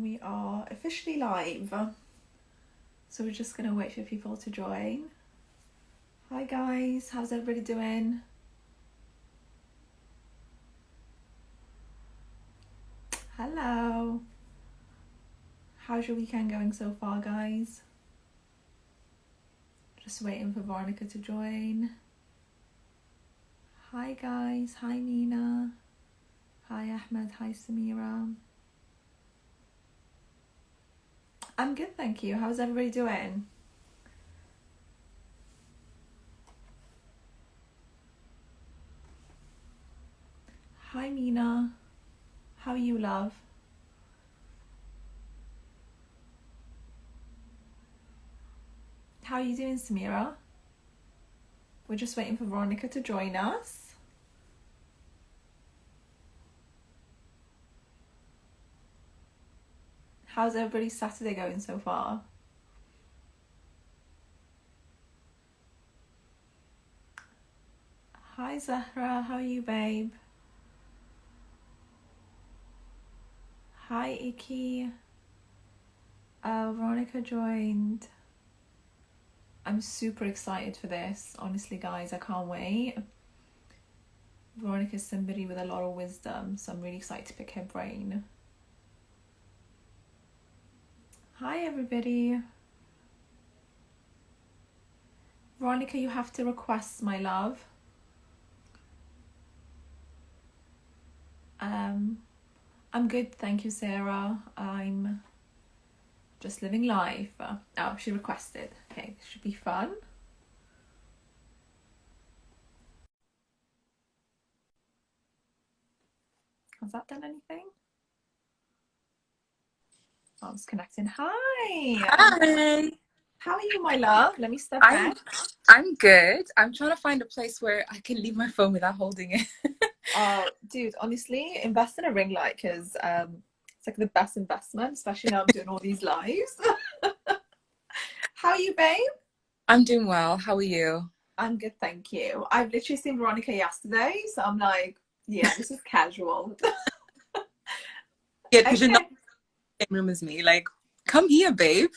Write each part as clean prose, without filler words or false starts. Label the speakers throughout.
Speaker 1: We are officially live, so we're just gonna wait for people to join. Hi guys, how's everybody doing? Hello. How's your weekend going so far, guys? Just waiting for Veronica to join. Hi guys, hi Nina. Hi Ahmed, hi Samira. I'm good, thank you. How's everybody doing? Hi Nina. How are you, love? How are you doing, Samira? We're just waiting for Veronica to join us. How's everybody's Saturday going so far? Hi Zahra, how are you, babe? Hi Iki. Veronica joined. I'm super excited for this. Honestly, guys, I can't wait. Veronica's somebody with a lot of wisdom, so I'm really excited to pick her brain. Hi, everybody. Veronica, you have to request, my love. I'm good, thank you, Sarah. I'm just living life. Oh, she requested. Okay, this should be fun. Has that done anything? Oh, it's connecting. Hi.
Speaker 2: Hi.
Speaker 1: How are you, my love? Let me step
Speaker 2: I'm
Speaker 1: back.
Speaker 2: I'm good. I'm trying to find a place where I can leave my phone without holding it.
Speaker 1: Oh, dude, honestly, invest in a ring light because it's like the best investment, especially now I'm doing all these lives. How are you, babe?
Speaker 2: I'm doing well. How are you?
Speaker 1: I'm good, thank you. I've literally seen Veronica yesterday, so I'm like, yeah, this is casual.
Speaker 2: Yeah, because you're not
Speaker 1: Okay.
Speaker 2: in the same room as me. Like, come here, babe.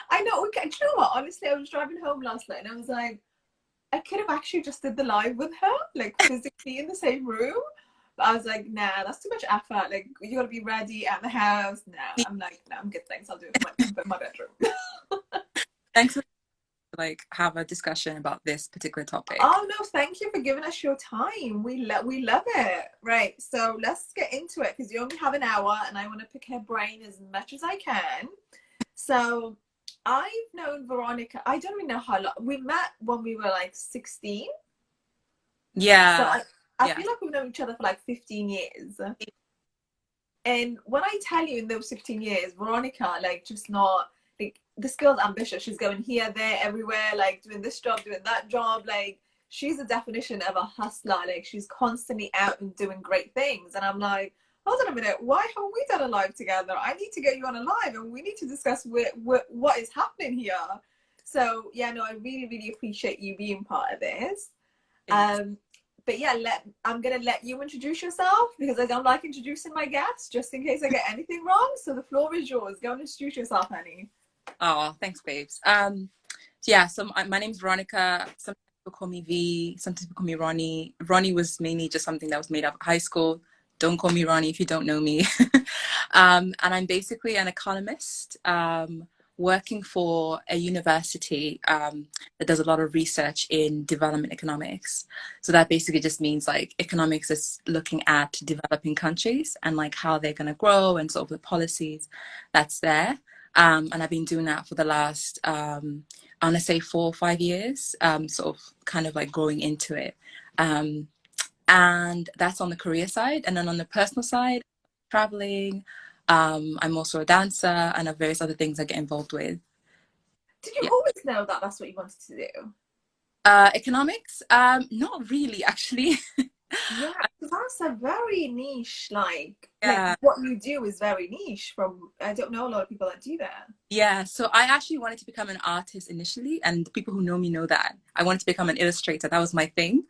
Speaker 1: I know. Okay, do you know what? Honestly, I was driving home last night and I was like, I could have actually just did the live with her, like physically in the same room. But I was like, nah, that's too much effort. Like, you gotta be ready at the house. Nah, I'm like, no, I'm good, thanks. I'll do it from my bedroom.
Speaker 2: Thanks for like have a discussion about this particular topic.
Speaker 1: Oh no, thank you for giving us your time. We love it. Right, so let's get into it because you only have an hour, and I want to pick her brain as much as I can. So I've known Veronica. I don't even know how long we met when we were like 16. So
Speaker 2: Yeah.
Speaker 1: I
Speaker 2: Yeah.
Speaker 1: feel like we've known each other for like 15 years. And when I tell you in those 15 years, Veronica, like, just not like this girl's ambitious. She's going here, there, everywhere, like doing this job, doing that job. Like, she's the definition of a hustler. Like, she's constantly out and doing great things. And I'm like, hold on a minute, why haven't we done a live together? I need to get you on a live and we need to discuss what is happening here. So, yeah, no, I really, really appreciate you being part of this.
Speaker 2: Thanks.
Speaker 1: Um, but yeah, I'm gonna let you introduce yourself because I don't like introducing my guests just in case I get anything wrong. So the floor is yours. Go and introduce yourself, honey.
Speaker 2: Oh, thanks, babes. Yeah, so my name's Veronica. Some people call me V, sometimes people call me Ronnie. Ronnie was mainly just something that was made up of high school. Don't call me Ronnie if you don't know me. And I'm basically an economist working for a university that does a lot of research in development economics. So that basically just means like economics is looking at developing countries and like how they're going to grow and sort of the policies that's there. And I've been doing that for the last, I want to say 4 or 5 years, sort of kind of like growing into it. And that's on the career side. And then on the personal side, traveling, I'm also a dancer and have various other things I get involved with.
Speaker 1: Did you
Speaker 2: Yeah.
Speaker 1: always know that that's what you wanted to do?
Speaker 2: Economics? Not really, actually.
Speaker 1: Yeah, 'cause that's a very niche, like
Speaker 2: Yeah.
Speaker 1: what you do is very niche from, I don't know a lot of people that do that.
Speaker 2: Yeah, so I actually wanted to become an artist initially, and the people who know me know that. I wanted to become an illustrator. That was my thing.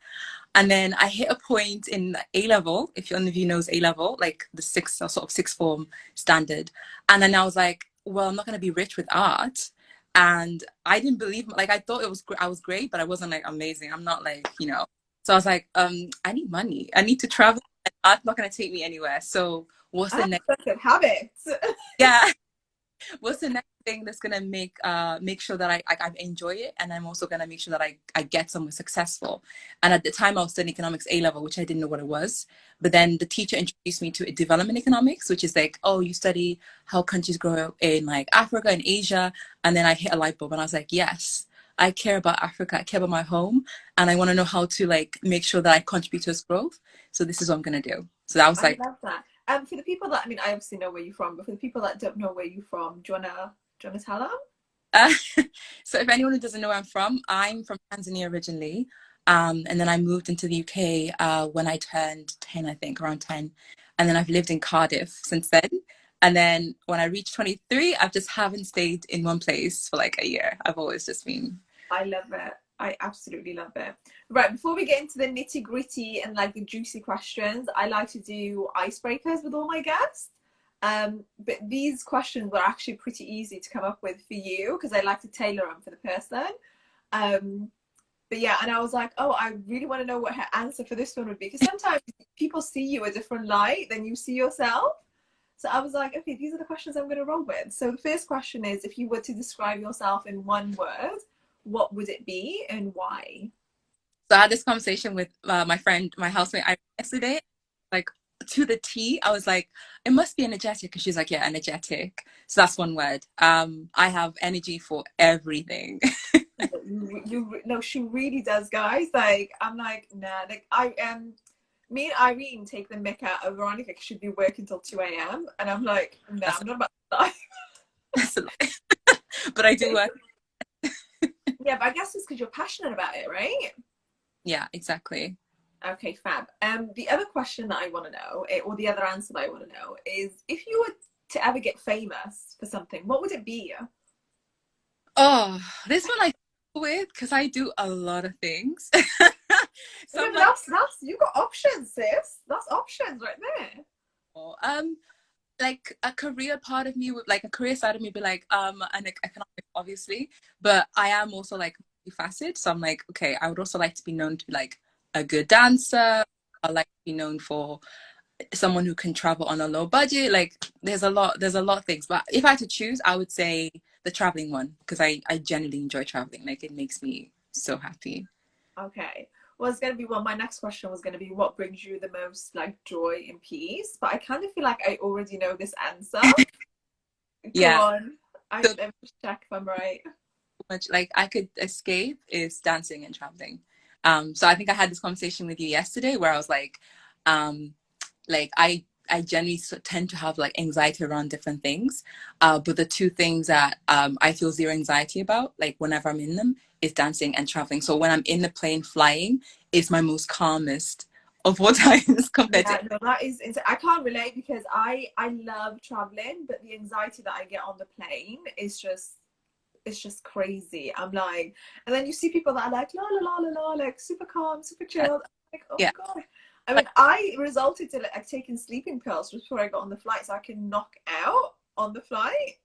Speaker 2: And then I hit a point in A level, if any of you knows A level, like the sixth or sort of sixth form standard. And then I was like, well, I'm not going to be rich with art. And I didn't believe, like, I thought I was great, but I wasn't like amazing. I'm not like, you know. So I was like, I need money. I need to travel. And art's not going to take me anywhere. So what's the
Speaker 1: Ah,
Speaker 2: next?
Speaker 1: that's a habit.
Speaker 2: Yeah. What's the next thing that's gonna make sure that I enjoy it, and I'm also gonna make sure that I get somewhere successful. And at the time I was studying economics A level, which I didn't know what it was. But then the teacher introduced me to development economics, which is like, oh, you study how countries grow in like Africa and Asia. And then I hit a light bulb and I was like, yes, I care about Africa, I care about my home, and I want to know how to like make sure that I contribute to its growth. So this is what I'm gonna do. So that was
Speaker 1: I
Speaker 2: like,
Speaker 1: love that. For the people that, I mean, I obviously know where you're from, but for the people that don't know where you're from, do you wanna tell them?
Speaker 2: Uh, so if anyone who doesn't know where I'm from Tanzania originally. And then I moved into the UK when I turned 10, I think, around 10. And then I've lived in Cardiff since then. And then when I reached 23, I just haven't stayed in one place for like a year. I've always just been.
Speaker 1: I love it. I absolutely love it. Right, before we get into the nitty gritty and like the juicy questions, I like to do icebreakers with all my guests. But these questions were actually pretty easy to come up with for you because I like to tailor them for the person. Um, but yeah, and I was like, oh, I really want to know what her answer for this one would be because sometimes people see you a different light than you see yourself. So I was like, okay, these are the questions I'm going to roll with. So the first question is, if you were to describe yourself in one word, what would it be and why?
Speaker 2: So I had this conversation with my friend, my housemate, yesterday. Like to the T, I was like, it must be energetic. And she's like, yeah, energetic. So that's one word. I have energy for everything.
Speaker 1: You no, she really does, guys. Like I'm like, nah. Like I am. Me and Irene take the mick out of Veronica. She'd be working till 2 a.m. and I'm like, nah,
Speaker 2: That's,
Speaker 1: I'm not about to die.
Speaker 2: that's a lot. But I do work.
Speaker 1: Yeah, but I guess it's because you're passionate about it, right?
Speaker 2: Yeah, exactly.
Speaker 1: Okay, fab. The other question that I want to know, or the other answer that I want to know, is if you were to ever get famous for something, what would it be?
Speaker 2: Oh, this one I struggle with because I do a lot of things. So
Speaker 1: Yeah,
Speaker 2: I'm
Speaker 1: but
Speaker 2: like,
Speaker 1: that's you got options, sis. That's options right there.
Speaker 2: oh, like a career part of me would like a career side of me would be like an economic obviously, but I am also like multifaceted. So I'm like, okay, I would also like to be known to be like a good dancer. I like to be known for someone who can travel on a low budget. Like there's a lot of things. But if I had to choose, I would say the traveling one because I genuinely enjoy traveling. Like it makes me so happy.
Speaker 1: Okay. Well, it's gonna be well. My next question was gonna be what brings you the most like joy and peace, but I kind of feel like I already know this answer. Go
Speaker 2: Yeah.
Speaker 1: on.
Speaker 2: So
Speaker 1: Let me just check if I'm right.
Speaker 2: much like I could escape is dancing and traveling. So I think I had this conversation with you yesterday where I was um, like I generally tend to have like anxiety around different things, but the two things that I feel zero anxiety about, like whenever I'm in them, is dancing and traveling. So when I'm in the plane flying, it's my most calmest of all times compared to
Speaker 1: Yeah, no, that is. I can't relate because I love traveling, but the anxiety that I get on the plane is just it's just crazy. I'm like, and then you see people that are like la la la la la, like super calm, super chilled. I'm like, oh
Speaker 2: yeah.
Speaker 1: god. I mean,
Speaker 2: Like,
Speaker 1: I resulted to like taking sleeping pills just before I got on the flight so I can knock out on the flight.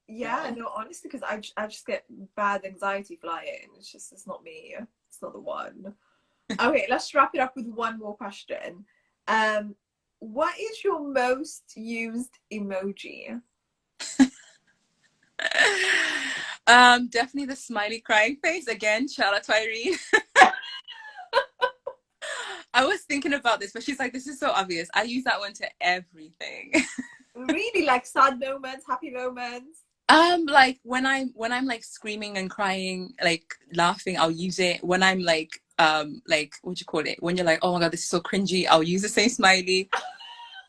Speaker 1: Yeah,
Speaker 2: oh.
Speaker 1: no, honestly, because I just get bad anxiety flying. It's not me. It's not the one. Okay, let's wrap it up with one more question. Um, what is your most used emoji?
Speaker 2: Definitely the smiley crying face again. Shout out to Irene. I was thinking about this, but she's like, this is so obvious. I use that one to everything.
Speaker 1: Really, like sad moments, happy moments.
Speaker 2: Like when I'm like screaming and crying, like laughing, I'll use it. When I'm like what do you call it? When you're like, oh my god, this is so cringy, I'll use the same smiley.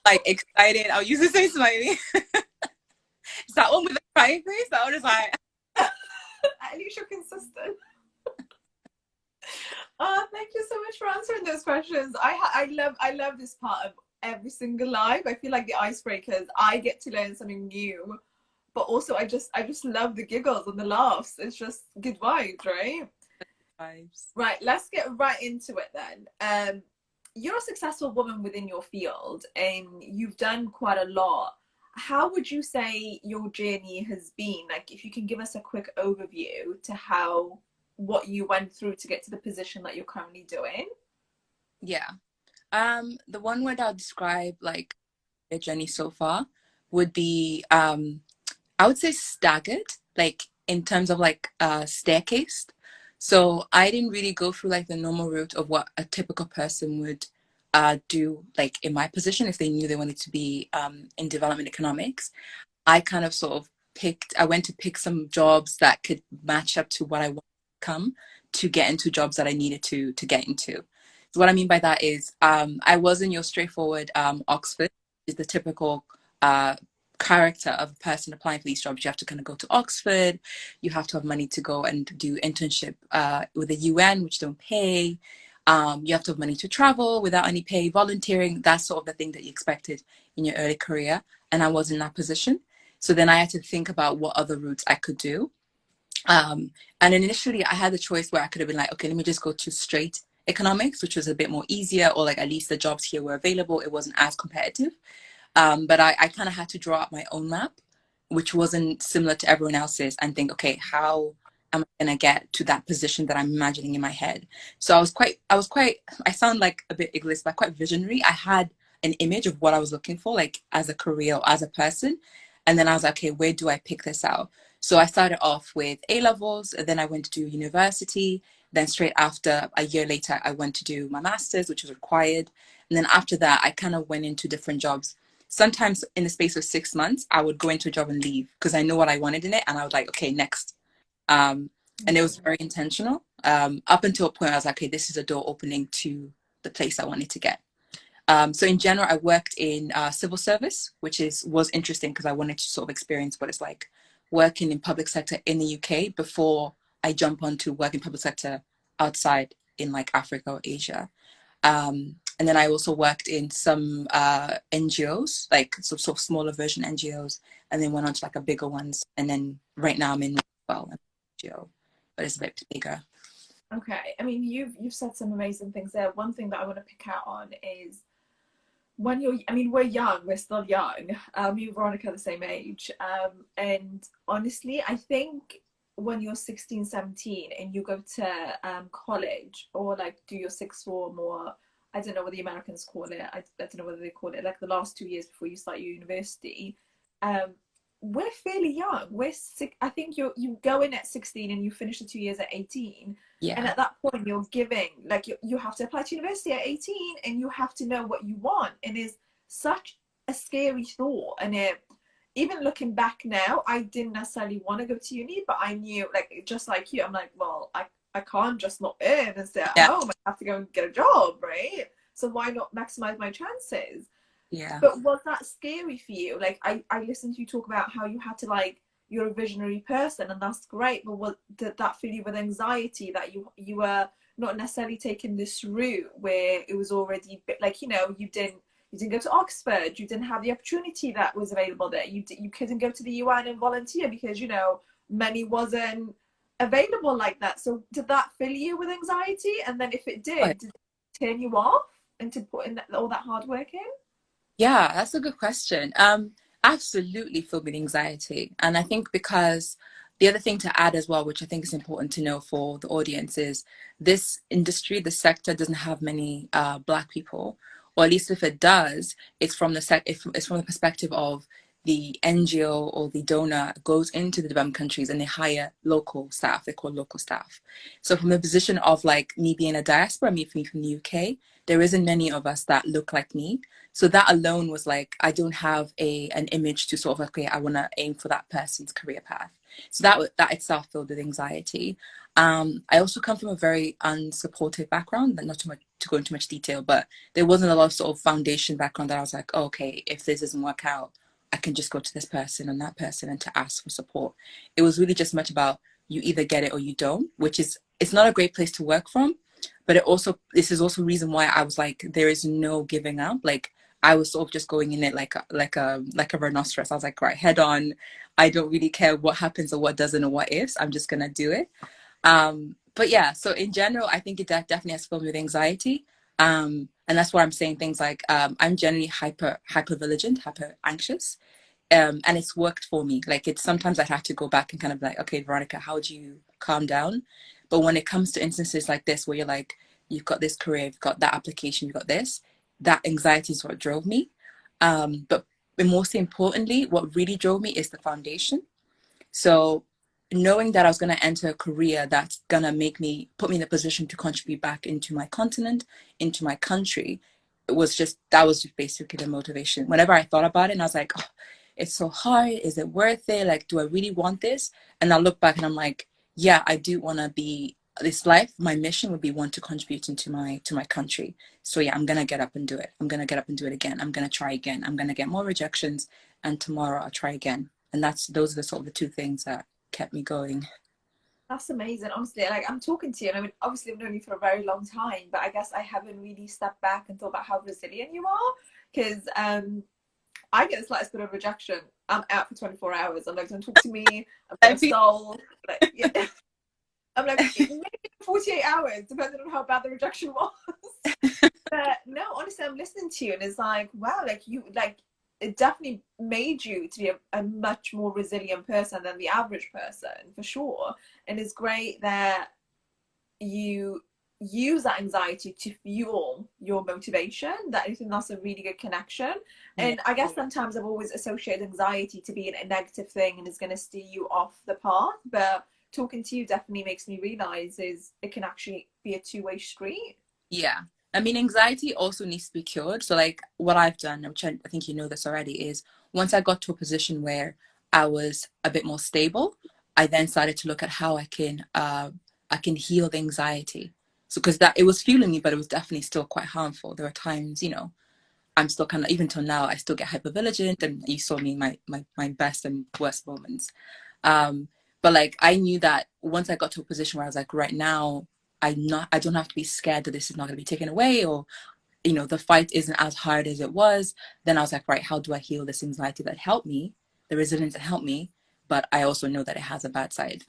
Speaker 2: Like excited, I'll use the same smiley. Is that one with the crying face? That one is like
Speaker 1: At least you're consistent. Oh, thank you so much for answering those questions. I love this part of every single life. I feel like the icebreakers. I get to learn something new, but also I just love the giggles and the laughs. It's just good vibes, right?
Speaker 2: Vibes.
Speaker 1: Right, let's get right into it then. You're a successful woman within your field and you've done quite a lot. How would you say your journey has been? Like, if you can give us a quick overview to how what you went through to get to the position that you're currently doing.
Speaker 2: Yeah. The one word I'll describe like a journey so far would be I would say staggered, like in terms of like staircase. So I didn't really go through like the normal route of what a typical person would do, like in my position if they knew they wanted to be in development economics. I kind of sort of I went to pick some jobs that could match up to what I want to come to get into jobs that I needed to get into. So what I mean by that is I wasn't your straightforward Oxford, is the typical uh, character of a person applying for these jobs. You have to kind of go to Oxford, you have to have money to go and do internship with the UN, which don't pay. You have to have money to travel without any pay, volunteering, that's sort of the thing that you expected in your early career. And I was in that position. So then I had to think about what other routes I could do. And initially I had the choice where I could have been like, okay, let me just go to straight economics, which was a bit more easier, or like at least the jobs here were available. It wasn't as competitive. But I kind of had to draw up my own map, which wasn't similar to everyone else's, and think, okay, how am I going to get to that position that I'm imagining in my head? So I sound like a bit egoist, but quite visionary. I had an image of what I was looking for, like as a career or as a person. And then I was like, okay, where do I pick this out? So I started off with A levels, and then I went to do university. Then straight after, a year later, I went to do my master's, which was required. And then after that, I kind of went into different jobs. Sometimes in the space of 6 months, I would go into a job and leave because I know what I wanted in it, and I was like, okay, next. And it was very intentional. Up until a point, I was like, okay, this is a door opening to the place I wanted to get. So in general, I worked in civil service, which was interesting because I wanted to sort of experience what it's like working in public sector in the UK before I jump on to work in public sector outside in like Africa or Asia. And then I also worked in some NGOs, like sort of smaller version NGOs, and then went on to like a bigger ones. And then right now I'm in well NGO, but it's a bit bigger.
Speaker 1: Okay, I mean you've said some amazing things there. One thing that I want to pick out on is when you're, I mean, we're young, we're still young. Me and Veronica are the same age. And honestly, I think when you're 16, 17 and you go to college or like do your sixth form or I don't know what the Americans call it. I don't know whether they call it like the last 2 years before you start your university. Um, we're fairly young. I think you go in at 16 and you finish the 2 years at 18, and
Speaker 2: Yeah.
Speaker 1: at that point you're giving like you have to apply to university at 18 and you have to know what you want, and it's such a scary thought. And it, even looking back now, I didn't necessarily want to go to uni, but I knew, like just like you, I'm like, well, I can't just not in and stay at
Speaker 2: Yeah.
Speaker 1: home. I have to go and get a job, right? So why not maximize my chances?
Speaker 2: Yeah.
Speaker 1: But was that scary for you? Like I listened to you talk about how you had to, like, you're a visionary person and that's great, but what did that fill you with anxiety that you were not necessarily taking this route where it was already like, you didn't go to Oxford, you didn't have the opportunity that was available there, you couldn't go to the UN and volunteer because money wasn't available like that. So did that fill you with anxiety? And then if it did it turn you off into putting all that hard work in?
Speaker 2: Yeah, that's a good question. Absolutely filled with anxiety. And I think because the other thing to add as well, which I think is important to know for the audience, is this industry, the sector doesn't have many Black people, or at least if it does, it's from it's from the perspective of the NGO or the donor goes into the developing countries and they hire local staff. They call local staff. So from the position of like me being a diaspora, me from the UK, there isn't many of us that look like me. So that alone was like, I don't have an image to sort of, okay, I want to aim for that person's career path. So that itself filled with anxiety. I also come from a very unsupportive background, but not too much to go into much detail, but there wasn't a lot of sort of foundation background that I was like, oh, okay, if this doesn't work out, I can just go to this person and that person and to ask for support. It was really just much about you either get it or you don't, which is, it's not a great place to work from, but this is also reason why I was like, there is no giving up. Like I was sort of just going in it like a rhinoceros. I was like, right, head on. I don't really care what happens or what doesn't or what ifs. I'm just gonna do it. But yeah, so in general, I think it definitely has filled me with anxiety. And that's why I'm saying things like I'm generally hyper vigilant, hyper anxious. And it's worked for me. Like it's sometimes I have to go back and kind of like, okay, Veronica, how do you calm down? But when it comes to instances like this, where you're like, you've got this career, you've got that application, you've got this, that anxiety is what drove me. But most importantly, what really drove me is the foundation. So knowing that I was going to enter a career that's going to put me in a position to contribute back into my continent, into my country, that was just basically the motivation. Whenever I thought about it and I was like, oh, it's so hard. Is it worth it? Like, do I really want this? And I look back and I'm like, yeah, I do want to be this life. My mission would be one to contribute into my country. So yeah, I'm going to get up and do it. I'm going to get up and do it again. I'm going to try again. I'm going to get more rejections. And tomorrow I'll try again. And those are the sort of the two things that kept me going.
Speaker 1: That's amazing, honestly. Like, I'm talking to you, and I mean, obviously, I've known you for a very long time, but I guess I haven't really stepped back and thought about how resilient you are. Because I get the slightest bit of rejection, I'm out for 24 hours. I'm like, don't talk to me. I'm gonna stall. Like, yeah. I'm like, maybe 48 hours, depending on how bad the rejection was. But no, honestly, I'm listening to you, and it's like, wow, like you, like it definitely made you to be a much more resilient person than the average person, for sure. And it's great that you use that anxiety to fuel your motivation. That I think that's a really good connection.
Speaker 2: Yeah.
Speaker 1: And I guess sometimes I've always associated anxiety to being a negative thing and is going to steer you off the path. But talking to you definitely makes me realize is it can actually be a two-way street.
Speaker 2: Yeah. I mean, anxiety also needs to be cured. So, like, what I've done, which I think you know this already, is once I got to a position where I was a bit more stable, I then started to look at how I can heal the anxiety. So, because that it was fueling me, but it was definitely still quite harmful. There were times, I'm still kind of, even till now, I still get hypervigilant, and you saw me in my best and worst moments. Um, but like I knew that once I got to a position where I was like, right now, I don't have to be scared that this is not going to be taken away, or the fight isn't as hard as it was. Then I was like, right, how do I heal this anxiety that helped me, the resilience that helped me, but I also know that it has a bad side.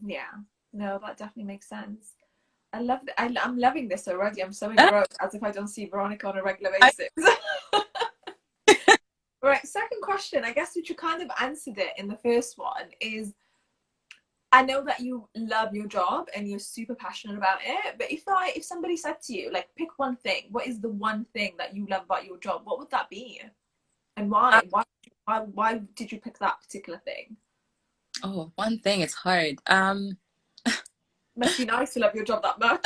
Speaker 1: Yeah, no, that definitely makes sense. I love it. I'm loving this already. I'm so engrossed, as if I don't see Veronica on a regular basis. Right, second question, I guess, which you kind of answered it in the first one, is I know that you love your job and you're super passionate about it, but if somebody said to you, like, pick one thing, what is the one thing that you love about your job? What would that be? And why? Why did you pick that particular thing?
Speaker 2: Oh, one thing, it's hard.
Speaker 1: Must be nice to love your job that much.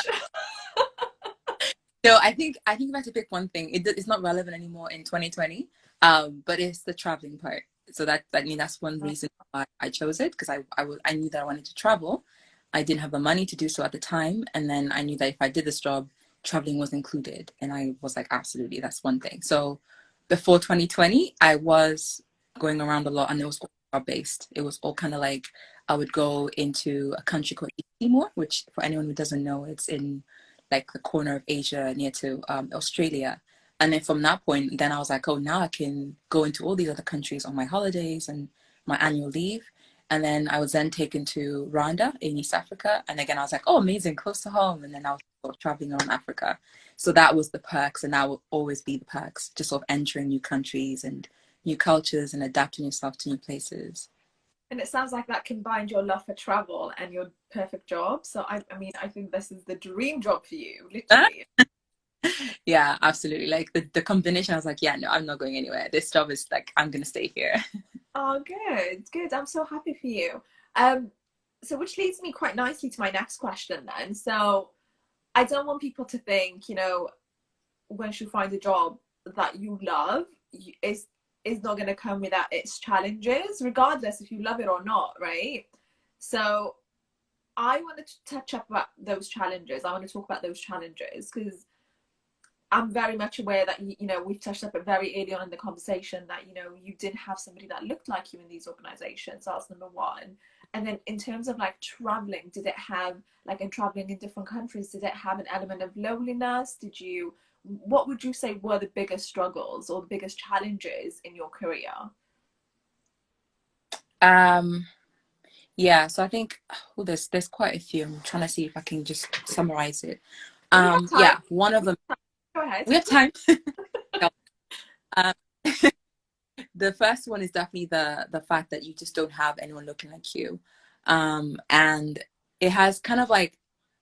Speaker 2: So I think if I had to pick one thing, it's not relevant anymore in 2020. But it's the traveling part. So that's one reason why I chose it, because I knew that I wanted to travel. I didn't have the money to do so at the time, and then I knew that if I did this job, traveling was included, and I was like, absolutely, that's one thing. So before 2020, I was going around a lot, and it was all job based. It was all kind of like I would go into a country called Timor, which for anyone who doesn't know, it's in like the corner of Asia near to Australia. And then from that point, then I was like, oh, now I can go into all these other countries on my holidays and my annual leave. And then I was then taken to Rwanda in East Africa. And again, I was like, oh, amazing, close to home. And then I was sort of traveling around Africa. So that was the perks. And that will always be the perks, just sort of entering new countries and new cultures and adapting yourself to new places.
Speaker 1: And it sounds like that combined your love for travel and your perfect job. So I mean, I think this is the dream job for you, literally.
Speaker 2: Yeah, absolutely. Like the combination, I was like, yeah, no, I'm not going anywhere. This job is like, I'm going to stay here.
Speaker 1: Oh, good, good. I'm so happy for you. So which leads me quite nicely to my next question then. So I don't want people to think, once you find a job that you love, is not going to come without its challenges, regardless if you love it or not, right? So I wanted to touch up about those challenges. I want to talk about those challenges because I'm very much aware that we've touched up it very early on in the conversation that you didn't have somebody that looked like you in these organizations. That's number one. And then in terms of like traveling, did it have like, in traveling in different countries, did it have an element of loneliness? What would you say were the biggest struggles or the biggest challenges in your career?
Speaker 2: Um, yeah, so I think there's quite a few. I'm trying to see if I can just summarize it.
Speaker 1: We have time.
Speaker 2: Yeah, one of them.
Speaker 1: Go ahead.
Speaker 2: We have time. No. Um, the first one is definitely the fact that you just don't have anyone looking like you, and it has kind of like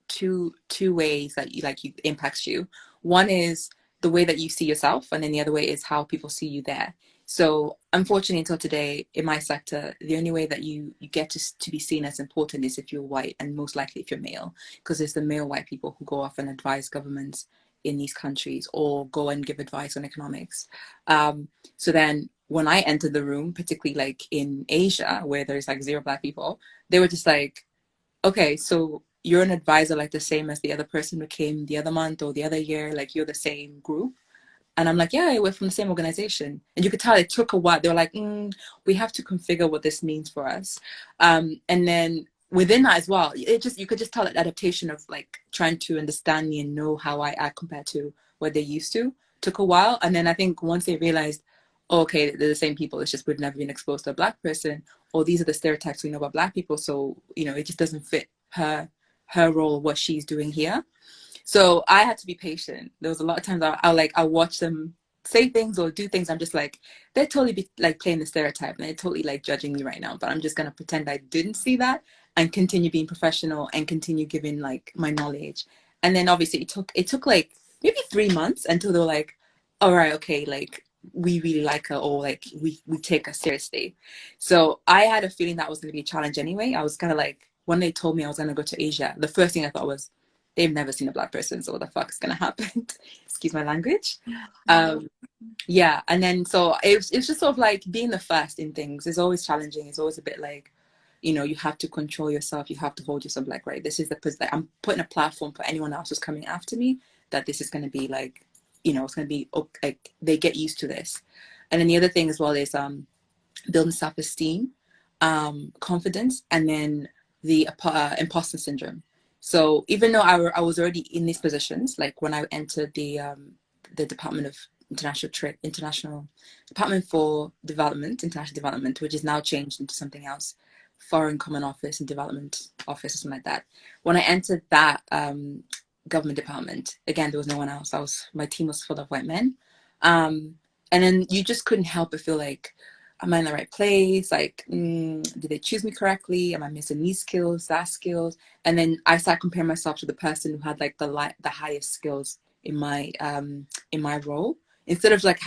Speaker 2: two ways that you impacts you. One is the way that you see yourself, and then the other way is how people see you there. So unfortunately, until today in my sector, the only way that you get to be seen as important is if you're white, and most likely if you're male, because it's the male white people who go off and advise governments in these countries or go and give advice on economics. So then when I entered the room, particularly like in Asia, where there's like zero black people, they were just like, okay, so you're an advisor like the same as the other person who came the other month or the other year, like you're the same group. And I'm like, yeah, we're from the same organization. And you could tell it took a while. They were like, we have to configure what this means for us. And then within that as well, you could just tell that adaptation of like trying to understand me and know how I act compared to what they used to took a while. And then I think once they realized, oh, okay, they're the same people. It's just we've never been exposed to a black person, or these are the stereotypes we know about black people. So, it just doesn't fit her role, what she's doing here. So I had to be patient. There was a lot of times I'll watch them say things or do things. I'm just like, they're totally like playing the stereotype and they're totally like judging me right now. But I'm just gonna pretend I didn't see that and continue being professional and continue giving like my knowledge. And then obviously it took like maybe 3 months until they were like, all right, okay, like we really like her, or like we take her seriously. So I had a feeling that was gonna be a challenge anyway. I was kind of like, when they told me I was gonna go to Asia, the first thing I thought was, they've never seen a black person, so what the fuck is gonna happen? Excuse my language. Yeah, and then so it's just sort of like being the first in things is always challenging. It's always a bit like, you have to control yourself. You have to hold yourself like, right, this is like, I'm putting a platform for anyone else who's coming after me, that this is going to be like, it's going to be like they get used to this. And then the other thing as well is building self-esteem, confidence, and then the imposter syndrome. So even though I was already in these positions, like when I entered the Department of International Department for Development, International Development, which is now changed into something else, Foreign Common Office and Development Office or something like that. When I entered that government department, again, there was no one else. My team was full of white men. And then you just couldn't help but feel like, am I in the right place? Like, did they choose me correctly? Am I missing these skills, that skills? And then I started comparing myself to the person who had like the highest skills in my role. Instead of like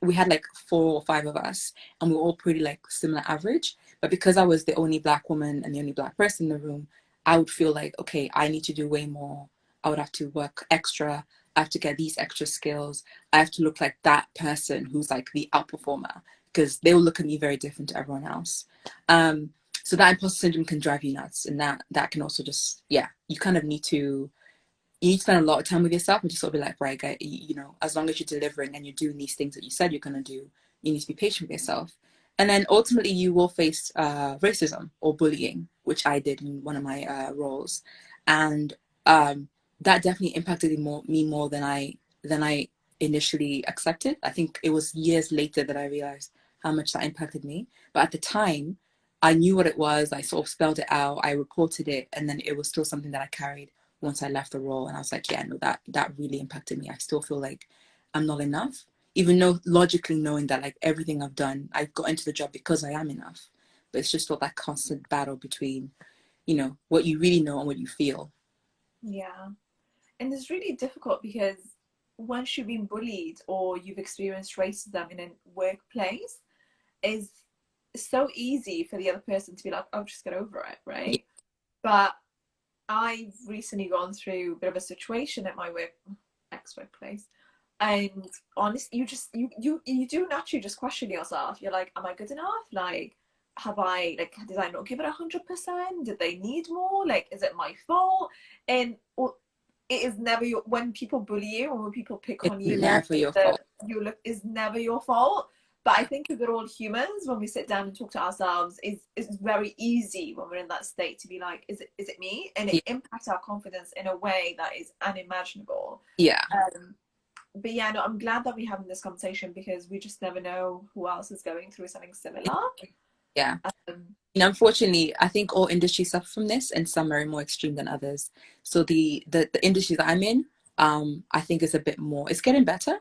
Speaker 2: we had like 4 or 5 of us, and we were all pretty like similar average. But because I was the only black woman and the only black person in the room, I would feel like, okay, I need to do way more. I would have to work extra. I have to get these extra skills. I have to look like that person who's like the outperformer, because they will look at me very different to everyone else. So that imposter syndrome can drive you nuts, and that can also just, yeah, you kind of need to spend a lot of time with yourself and just sort of be like, right, guy, as long as you're delivering and you're doing these things that you said you're gonna do, you need to be patient with yourself. And then ultimately you will face racism or bullying, which I did in one of my roles, and that definitely impacted me more than I initially accepted. I think it was years later that I realized how much that impacted me. But at the time, I knew what it was. I sort of spelled it out. I reported it, and then it was still something that I carried once I left the role. And I was like, yeah, no, that really impacted me. I still feel like I'm not enough, even though logically knowing that like everything I've done, I got into the job because I am enough. But it's just all that constant battle between, what you really know and what you feel.
Speaker 1: Yeah. And it's really difficult because once you've been bullied or you've experienced racism in a workplace, it's so easy for the other person to be like, oh, just get over it,
Speaker 2: Yeah.
Speaker 1: right? But I've recently gone through a bit of a situation at my ex-workplace, and honestly, you do naturally just question yourself. You're like, am I good enough? Like, did I not give it 100%? Did they need more? Like, is it my fault? And it is never when people bully you or when people pick
Speaker 2: It's
Speaker 1: on you,
Speaker 2: never your
Speaker 1: that
Speaker 2: fault.
Speaker 1: you look is never your fault. But I think if we're all humans, when we sit down and talk to ourselves, it's very easy when we're in that state to be like, is it me? And it
Speaker 2: Yeah.
Speaker 1: impacts our confidence in a way that is unimaginable.
Speaker 2: Yeah.
Speaker 1: But yeah, no, I'm glad that we're having this conversation because we just never know who else is going through something similar.
Speaker 2: Yeah.
Speaker 1: Um,
Speaker 2: And unfortunately, I think all industries suffer from this, and some are more extreme than others. So the industry that I'm in, I think is a bit more. It's getting better,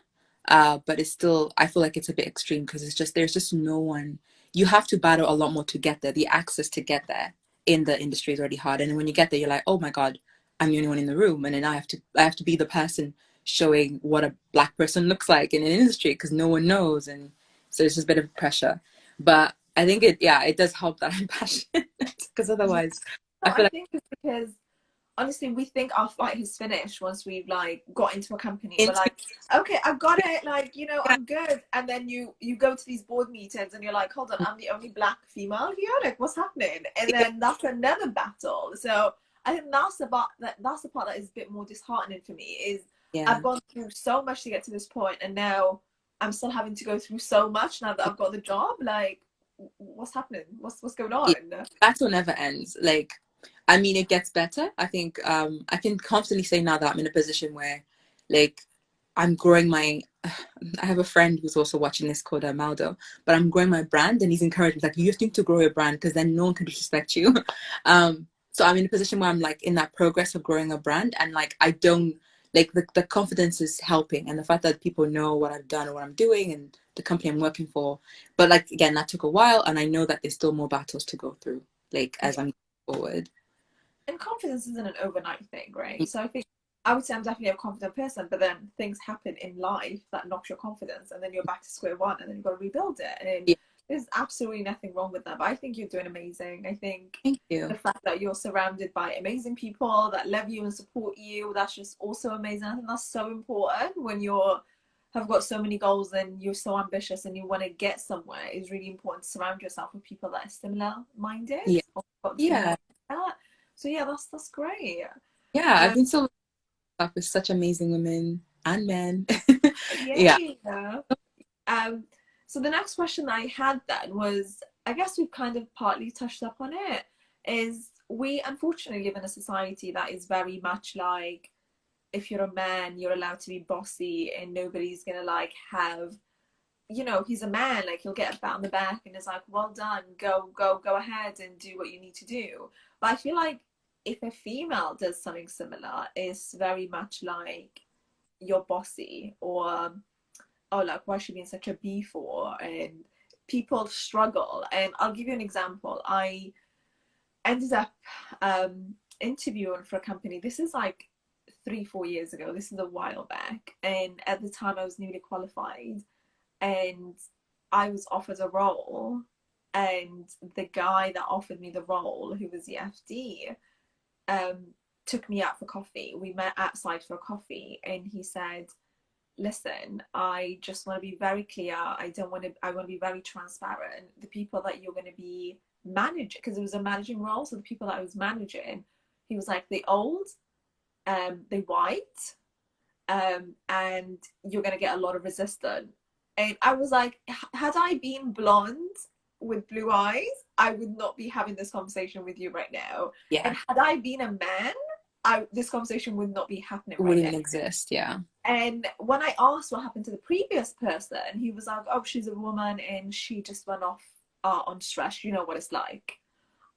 Speaker 2: but it's still. I feel like it's a bit extreme because it's just there's just no one. You have to battle a lot more to get there. The access to get there in the industry is already hard, and when you get there, you're like, oh my god, I'm the only one in the room, and then I have to be the person showing what a black person looks like in an industry because no one knows, and so it's just a bit of pressure. But I think it does help that I'm passionate because
Speaker 1: yeah,
Speaker 2: otherwise
Speaker 1: no,
Speaker 2: I feel
Speaker 1: I
Speaker 2: like
Speaker 1: think it's because honestly, we think our fight is finished once we've like got into a company. We're
Speaker 2: into
Speaker 1: like, okay, I got it. Like,
Speaker 2: yeah,
Speaker 1: I'm good. And then you go to these board meetings and you're like, hold on, I'm the only black female here. Like, what's happening? And
Speaker 2: yeah,
Speaker 1: then that's another battle. So I think that's the part that is a bit more disheartening for me. Is
Speaker 2: yeah,
Speaker 1: I've gone through so much to get to this point, and now I'm still having to go through so much now that I've got the job. Like, what's happening? What's going
Speaker 2: yeah.
Speaker 1: on?
Speaker 2: Battle never ends. Like, I mean, it gets better. I think I can confidently say now that I'm in a position where, like, I'm growing my. I have a friend who's also watching this called Maldo, but I'm growing my brand, and he's encouraged me like you just need to grow your brand because then no one can disrespect you. So I'm in a position where I'm like in that progress of growing a brand, and like I don't like the confidence is helping, and the fact that people know what I've done and what I'm doing, and the company I'm working for. But like again, that took a while, and I know that there's still more battles to go through. Like as
Speaker 1: Yeah.
Speaker 2: I'm going forward.
Speaker 1: And confidence isn't an overnight thing, right? So I think I would say I'm definitely a confident person, but then things happen in life that knocks your confidence, and then you're back to square one, and then you've got to rebuild it. And
Speaker 2: Yeah,
Speaker 1: there's absolutely nothing wrong with that. But I think you're doing amazing. I think
Speaker 2: thank
Speaker 1: the
Speaker 2: you.
Speaker 1: fact that you're surrounded by amazing people that love you and support you, that's just also amazing. I think that's so important when you're have got so many goals and you're so ambitious and you want to get somewhere. It's really important to surround yourself with people that are similar minded
Speaker 2: Yeah,
Speaker 1: or got the same
Speaker 2: yeah,
Speaker 1: mindset. So yeah, that's great.
Speaker 2: yeah. I've
Speaker 1: Um,
Speaker 2: been so lucky with such amazing women and men. Yeah,
Speaker 1: yeah. Um, so the next question I had then was, I guess we've kind of partly touched up on it, is we unfortunately live in a society that is very much like if you're a man, you're allowed to be bossy and nobody's gonna like have he's a man, like he'll get a pat on the back and it's like, well done, go ahead and do what you need to do. But I feel like if a female does something similar, it's very much like you're bossy or oh like why is she being such a b for and people struggle. And I'll give you an example. I ended up interviewing for a company. This is like 3-4 years ago. This is a while back, and at the time I was newly qualified and I was offered a role, and the guy that offered me the role, who was the FD, um, took me out for coffee. We met outside for a coffee, and he said, "Listen, I just want to be very clear. I want to be very transparent. The people that you're going to be managing, because it was a managing role, so the people that I was managing, he was like, they old, they white, and you're going to get a lot of resistance." And I was like, had I been blonde with blue eyes, I would not be having this conversation with you right now.
Speaker 2: yeah.
Speaker 1: And had I been a man, this conversation would not be happening
Speaker 2: It
Speaker 1: right
Speaker 2: wouldn't
Speaker 1: now.
Speaker 2: even exist. Yeah,
Speaker 1: And when I asked what happened to the previous person, he was like, oh, she's a woman and she just went off on stress. You know what it's like.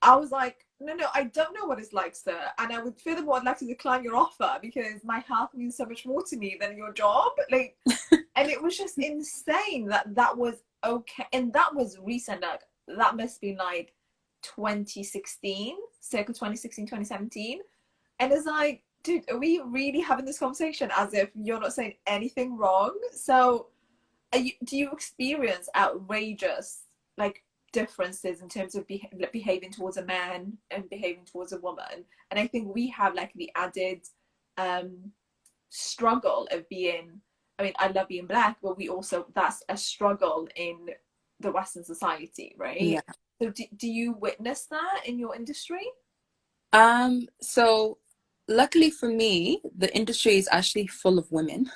Speaker 1: I was like, no, I don't know what it's like, sir. And I would, furthermore, I'd like to decline your offer because my health means so much more to me than your job. Like, and it was just insane that that was okay. And that was recent. Like, that must be like 2016, circa 2016, 2017. And it's like, dude, are we really having this conversation as if you're not saying anything wrong? So, do you experience outrageous, like, differences in terms of behaving towards a man and behaving towards a woman? And I think we have like the added um, struggle of being, I mean, I love being black, but we also, that's a struggle in the Western society, right?
Speaker 2: yeah.
Speaker 1: So, do you witness that in your industry?
Speaker 2: So luckily for me, the industry is actually full of women.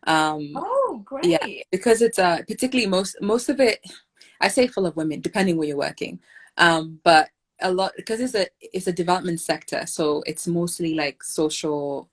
Speaker 1: Oh,
Speaker 2: Yeah,
Speaker 1: great.
Speaker 2: because it's particularly most of it, I say full of women, depending where you're working. But a lot because it's a development sector, so it's mostly like social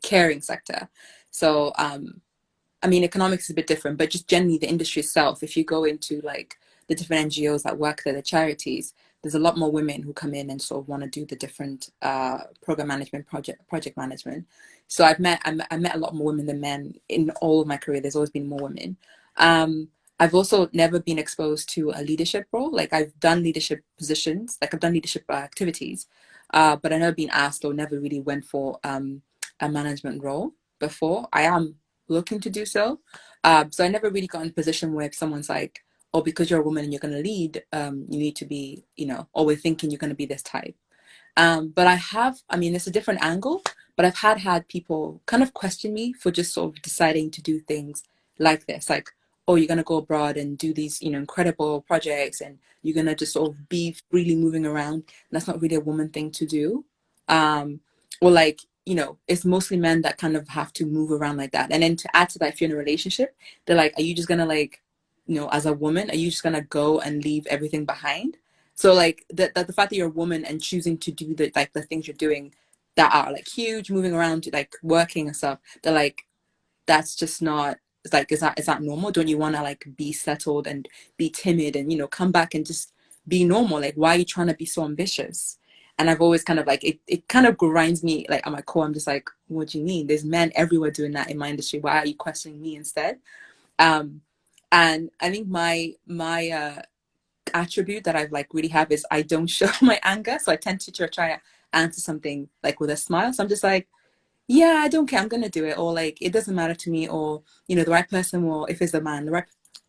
Speaker 2: caring sector. So I mean, economics is a bit different, but just generally the industry itself, if you go into like the different NGOs that work there, the charities, there's a lot more women who come in and sort of want to do the different program management, project management. So I met a lot more women than men in all of my career. There's always been more women. Um, I've also never been exposed to a leadership role. Like I've done leadership positions, like I've done leadership activities, but I've never been asked or never really went for a management role before. I am looking to do so. So I never really got in a position where someone's like, oh, because you're a woman and you're going to lead, you need to be, or we're thinking you're going to be this type. But I mean, it's a different angle, but I've had people kind of question me for just sort of deciding to do things like this. Like, oh, you're going to go abroad and do these, incredible projects and you're going to just sort of be freely moving around. That's not really a woman thing to do. Or like, it's mostly men that kind of have to move around like that. And then to add to that, if you're in a relationship, they're like, are you just going to like, as a woman, are you just going to go and leave everything behind? So like the fact that you're a woman and choosing to do the things you're doing that are like huge, moving around, like working and stuff, they're like, that's just not, it's like, is that normal? Don't you want to like be settled and be timid and come back and just be normal? Like, why are you trying to be so ambitious? And I've always kind of like it kind of grinds me like at my core. I'm just like, what do you mean? There's men everywhere doing that in my industry. Why are you questioning me instead? Um, and I think my attribute that I've like really have is I don't show my anger. So I tend to try to answer something like with a smile. So I'm just like, yeah, I don't care. I'm gonna do it. Or like, it doesn't matter to me. Or, the right person will, if it's a man, the right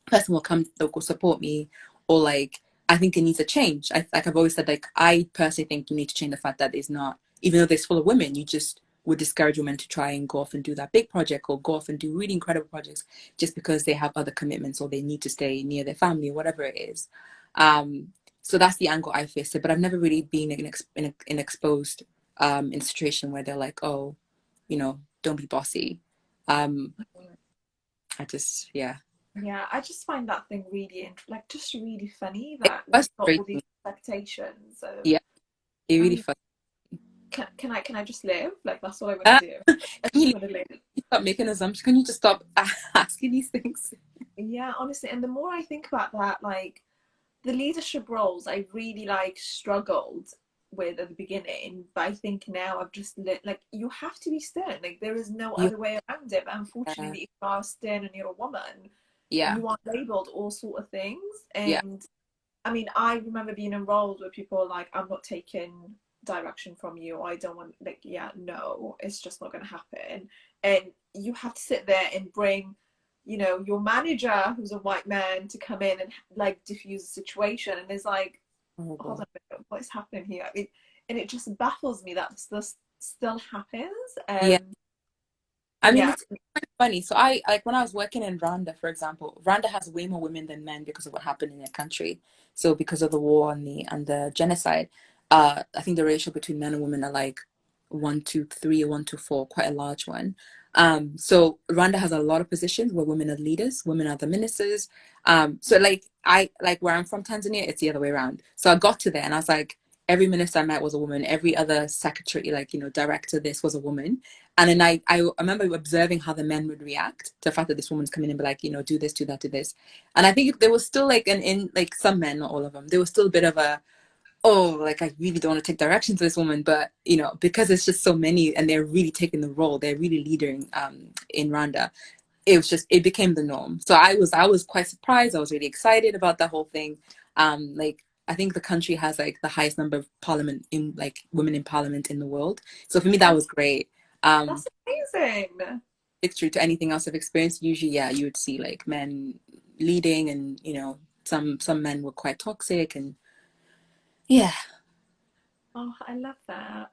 Speaker 2: person will come, they'll go support me. Or like, I think it needs a change. Like I've always said, like, I personally think you need to change the fact that there's not, even though there's full of women, you just would discourage women to try and go off and do that big project or go off and do really incredible projects just because they have other commitments or they need to stay near their family or whatever it is. Um, so that's the angle I face it, but I've never really been in exposed in a situation where they're like, oh, don't be bossy. Um, I just, yeah.
Speaker 1: Yeah, I just find that thing really, like, just really funny
Speaker 2: It
Speaker 1: that we've got all
Speaker 2: frustrates
Speaker 1: these
Speaker 2: me.
Speaker 1: expectations of,
Speaker 2: Yeah, it
Speaker 1: I
Speaker 2: really
Speaker 1: mean,
Speaker 2: frustrates.
Speaker 1: can I just live? Like, that's all I want to
Speaker 2: Uh,
Speaker 1: do. I
Speaker 2: can
Speaker 1: just
Speaker 2: you
Speaker 1: want to live.
Speaker 2: stop making assumptions? Can you just stop asking these things?
Speaker 1: Yeah, honestly, and the more I think about that, like, the leadership roles I really like struggled with at the beginning, but I think now I've just like, you have to be stern. Like, there is no
Speaker 2: You,
Speaker 1: other way around it. But
Speaker 2: uh,
Speaker 1: unfortunately, if you are stern and you're a woman,
Speaker 2: yeah,
Speaker 1: you are labeled all sort of things.
Speaker 2: yeah.
Speaker 1: And I mean, I remember being in roles where people are like, I'm not taking direction from you. I don't want, like, yeah, no, it's just not going to happen. And you have to sit there and bring, your manager, who's a white man, to come in and like diffuse the situation. And it's like, hold
Speaker 2: Horrible.
Speaker 1: on a minute, what is happening here? I mean, and it just baffles me that this still happens.
Speaker 2: Yeah. I mean,
Speaker 1: Yeah,
Speaker 2: it's kind of funny. So I like when I was working in Rwanda, for example, Rwanda has way more women than men because of what happened in their country. So because of the war and the genocide, I think the ratio between men and women are like 1 to 3 or 1 to 4, quite a large one. So Rwanda has a lot of positions where women are leaders, women are the ministers. So like I like where I'm from, Tanzania, it's the other way around. So I got to there and I was like, every minister I met was a woman, every other secretary, like director, this was a woman. And then I remember observing how the men would react to the fact that this woman's coming in and be like, do this, do that, do this. And I think there was still like in like some men, not all of them, there was still a bit of a, oh, like I really don't want to take direction to this woman. But because it's just so many and they're really taking the role, they're really leading in Rwanda. It became the norm. So I was quite surprised. I was really excited about the whole thing. Like I think the country has like the highest number of parliament in like women in parliament in the world. So for me that was great. Um,
Speaker 1: that's amazing.
Speaker 2: it's true to anything else I've experienced. Usually, yeah, you would see like men leading, and some men were quite toxic, and yeah.
Speaker 1: Oh, I love that.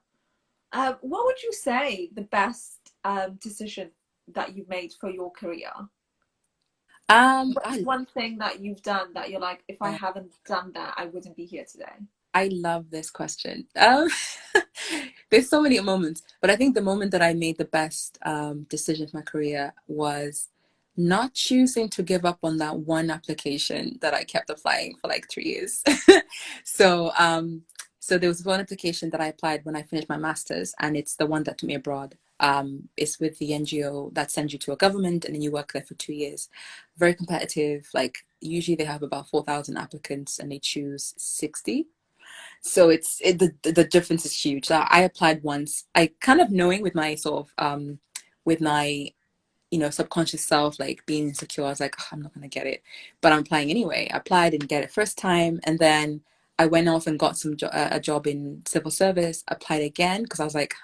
Speaker 1: What would you say the best decision that you've made for your career? What's
Speaker 2: I
Speaker 1: one thing that you've done that you're like, if I
Speaker 2: uh,
Speaker 1: hadn't done that, I wouldn't be here today?
Speaker 2: I love this question. There's so many moments, but I think the moment that I made the best decision of my career was not choosing to give up on that one application that I kept applying for like 3 years. So, so there was one application that I applied when I finished my master's, and it's the one that took me abroad. It's with the NGO that sends you to a government, and then you work there for 2 years. Very competitive. Like usually they have about 4,000 applicants, and they choose 60. So the difference is huge. So I applied once. I kind of knowing with my sort of with my subconscious self, like being insecure. I was like, "Oh, I'm not gonna get it," but I'm applying anyway. I applied, didn't get it first time, and then I went off and got a job in civil service. Applied again because I was like,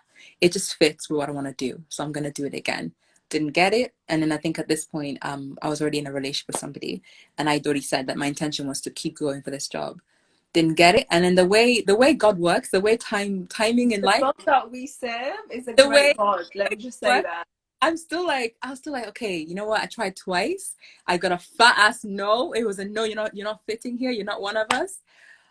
Speaker 2: it just fits with what I want to do, so I'm gonna do it again. Didn't get it, and then I think at this point, I was already in a relationship with somebody, and I'd already said that my intention was to keep going for this job. Didn't get it, and then the way God works, the way timing in
Speaker 1: The
Speaker 2: life,
Speaker 1: God that we serve is a
Speaker 2: the
Speaker 1: great
Speaker 2: way
Speaker 1: God. Let me just say
Speaker 2: works.
Speaker 1: that.
Speaker 2: I was still like, okay, you know what? I tried twice. I got a fat ass no. It was a no. You're not fitting here. You're not one of us.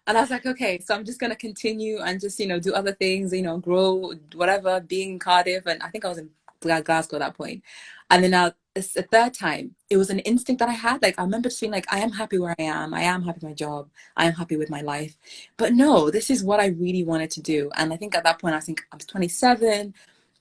Speaker 2: And I was like, okay, so I'm just gonna continue and just do other things. Grow, whatever. Being in Cardiff, and I think I was in Glasgow at that point. And then it's a third time. It was an instinct that I had. Like I remember just feeling like I am happy where I am. I am happy with my job. I am happy with my life. But no, this is what I really wanted to do. And I think at that point, I was 27.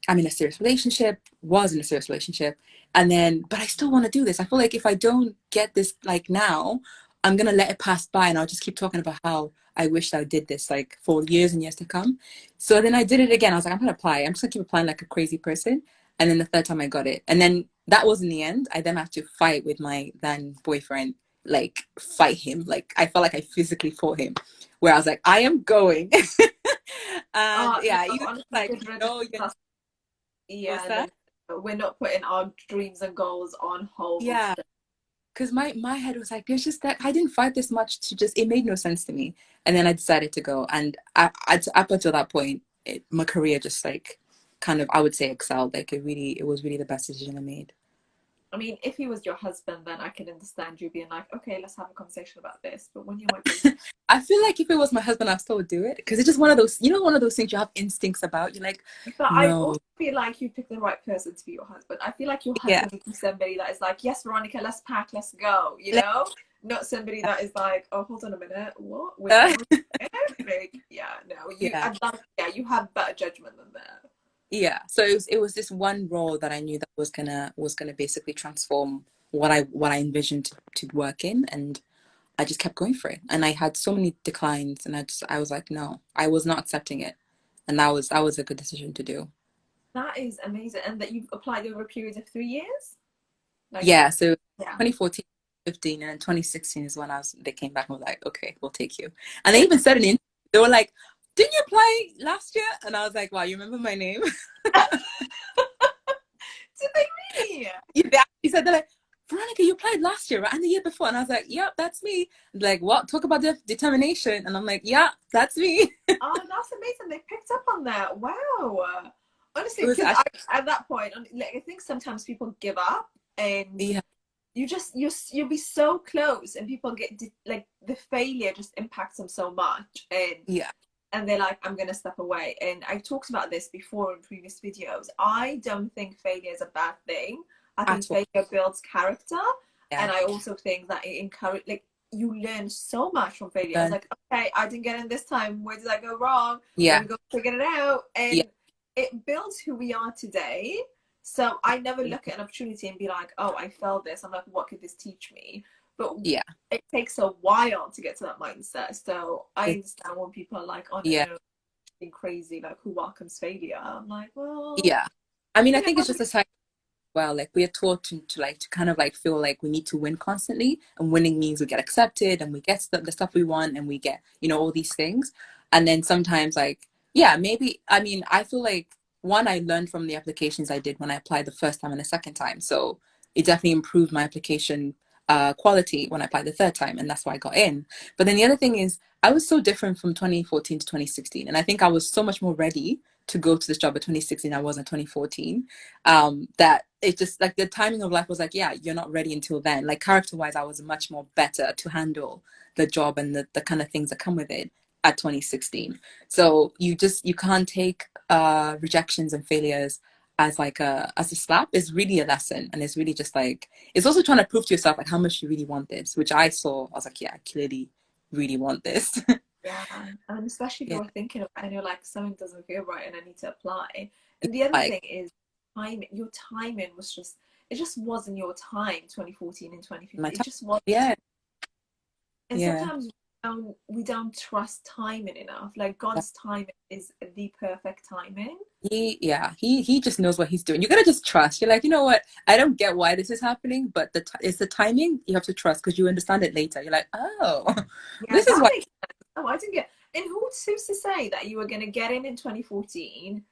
Speaker 2: I'm in a serious relationship, was in a serious relationship, and then, but I still want to do this. I feel like if I don't get this like now, I'm gonna let it pass by, and I'll just keep talking about how I wish I did this like for years and years to come. So then I did it again. I was like, I'm gonna apply. I'm just gonna keep applying like a crazy person. And then the third time I got it, and then that wasn't the end. I then had to fight with my then boyfriend, like fight him. Like I felt like I physically fought him, where I was like, I am going. And
Speaker 1: No,
Speaker 2: yeah, he was
Speaker 1: honestly,
Speaker 2: like,
Speaker 1: good riddance.
Speaker 2: no, you're not. What's
Speaker 1: Yeah,
Speaker 2: that?
Speaker 1: we're not putting our dreams and goals on hold.
Speaker 2: Yeah, because my head was like, there's just that I didn't fight this much to just it made no sense to me, and then I decided to go, and up until that point, my career just like kind of I would say excelled. Like it was really the best decision I made.
Speaker 1: I mean, if he was your husband, then I can understand you being like, okay, let's have a conversation about this. But when you're my boyfriend,
Speaker 2: I feel like if it was my husband, I still would do it because it's just one of those, one of those things you have instincts about. You're like,
Speaker 1: but I
Speaker 2: no,
Speaker 1: also feel like you picked the right person to be your husband. I feel like your
Speaker 2: yeah,
Speaker 1: husband would be somebody that is like, yes, Veronica, let's pack, let's go,
Speaker 2: like,
Speaker 1: Not somebody that is like, oh, hold on a minute, what? Wait,
Speaker 2: uh,
Speaker 1: what? Like, yeah, no,
Speaker 2: yeah.
Speaker 1: yeah, you have better judgment than that.
Speaker 2: Yeah, so it was this one role that I knew that was gonna basically transform what I envisioned to work in, and I just kept going for it. And I had so many declines, and I was like, no, I was not accepting it, and that was a good decision to do.
Speaker 1: That is amazing. And that you've applied over a period of 3 years? Like,
Speaker 2: Yeah, so
Speaker 1: yeah.
Speaker 2: 2014, 15, and then 2016 is when they came back and was like, okay, we'll take you. And they even said they were like, didn't you apply last year? And I was like, wow, you remember my name?
Speaker 1: Did they really?
Speaker 2: Yeah, they actually said, they're like, Veronica, you applied last year, right? And the year before. And I was like, yep, that's me. They're like, what? Talk about determination. And I'm like, yeah, that's me.
Speaker 1: Oh, that's amazing. They picked up on that. Wow.
Speaker 2: It
Speaker 1: Honestly,
Speaker 2: was
Speaker 1: because
Speaker 2: actually,
Speaker 1: at that point, like, I think sometimes people give up and
Speaker 2: yeah,
Speaker 1: you'll be so close and people get like the failure just impacts them so much
Speaker 2: yeah,
Speaker 1: and they're like, I'm gonna step away. And I talked about this before in previous videos. I don't think failure is a bad thing. I think
Speaker 2: at all.
Speaker 1: failure builds character,
Speaker 2: Yeah.
Speaker 1: and I also think that it encourage like you learn so much from failure. I was
Speaker 2: Then,
Speaker 1: like, okay, I didn't get in this time. Where did I go wrong? Let
Speaker 2: yeah,
Speaker 1: me go figure it out,
Speaker 2: yeah,
Speaker 1: and it builds who we are today. So I never look at an opportunity and be like, oh, I failed this. I'm like, what could this teach me? But
Speaker 2: yeah,
Speaker 1: it takes a while to get to that mindset. So I
Speaker 2: it,
Speaker 1: understand when people are like, oh
Speaker 2: yeah,
Speaker 1: no, being crazy, like who welcomes failure? I'm like, well,
Speaker 2: yeah. I mean, I
Speaker 1: you
Speaker 2: think it's
Speaker 1: know,
Speaker 2: just a cycle. Well, like we are taught to like to kind of like feel like we need to win constantly, and winning means we get accepted and we get the stuff we want, and we get all these things. And then sometimes like, yeah, maybe, I mean, I feel like one, I learned from the applications I did when I applied the first time and the second time, so it definitely improved my application quality when I applied the third time, and that's why I got in. But then the other thing is I was so different from 2014 to 2016, and I think I was so much more ready to go to this job at 2016 I was in 2014, that it just like the timing of life was like, yeah, you're not ready until then. Like character wise, I was much more better to handle the job and the kind of things that come with it at 2016. So you can't take rejections and failures as like a slap. It's really a lesson, and it's really just like it's also trying to prove to yourself like how much you really want this, which I saw. I was like, yeah, I clearly really want this.
Speaker 1: Yeah, and especially if
Speaker 2: Yeah,
Speaker 1: you're thinking about and you're like something doesn't feel right and I need to apply. And the other
Speaker 2: like
Speaker 1: thing is timing. Your timing was just it just wasn't your time. 2014 and
Speaker 2: my
Speaker 1: 2015. It
Speaker 2: time.
Speaker 1: just wasn't.
Speaker 2: Yeah,
Speaker 1: And
Speaker 2: yeah.
Speaker 1: sometimes we don't trust timing enough. Like God's timing is the perfect timing.
Speaker 2: He just knows what he's doing. You gotta just trust. You're like, you know what? I don't get why this is happening, but it's the timing you have to trust because you understand it later. You're like, oh,
Speaker 1: Yeah,
Speaker 2: this is
Speaker 1: that
Speaker 2: why.
Speaker 1: makes sense. Oh, I didn't get. And who's to say that you were going to get in 2014,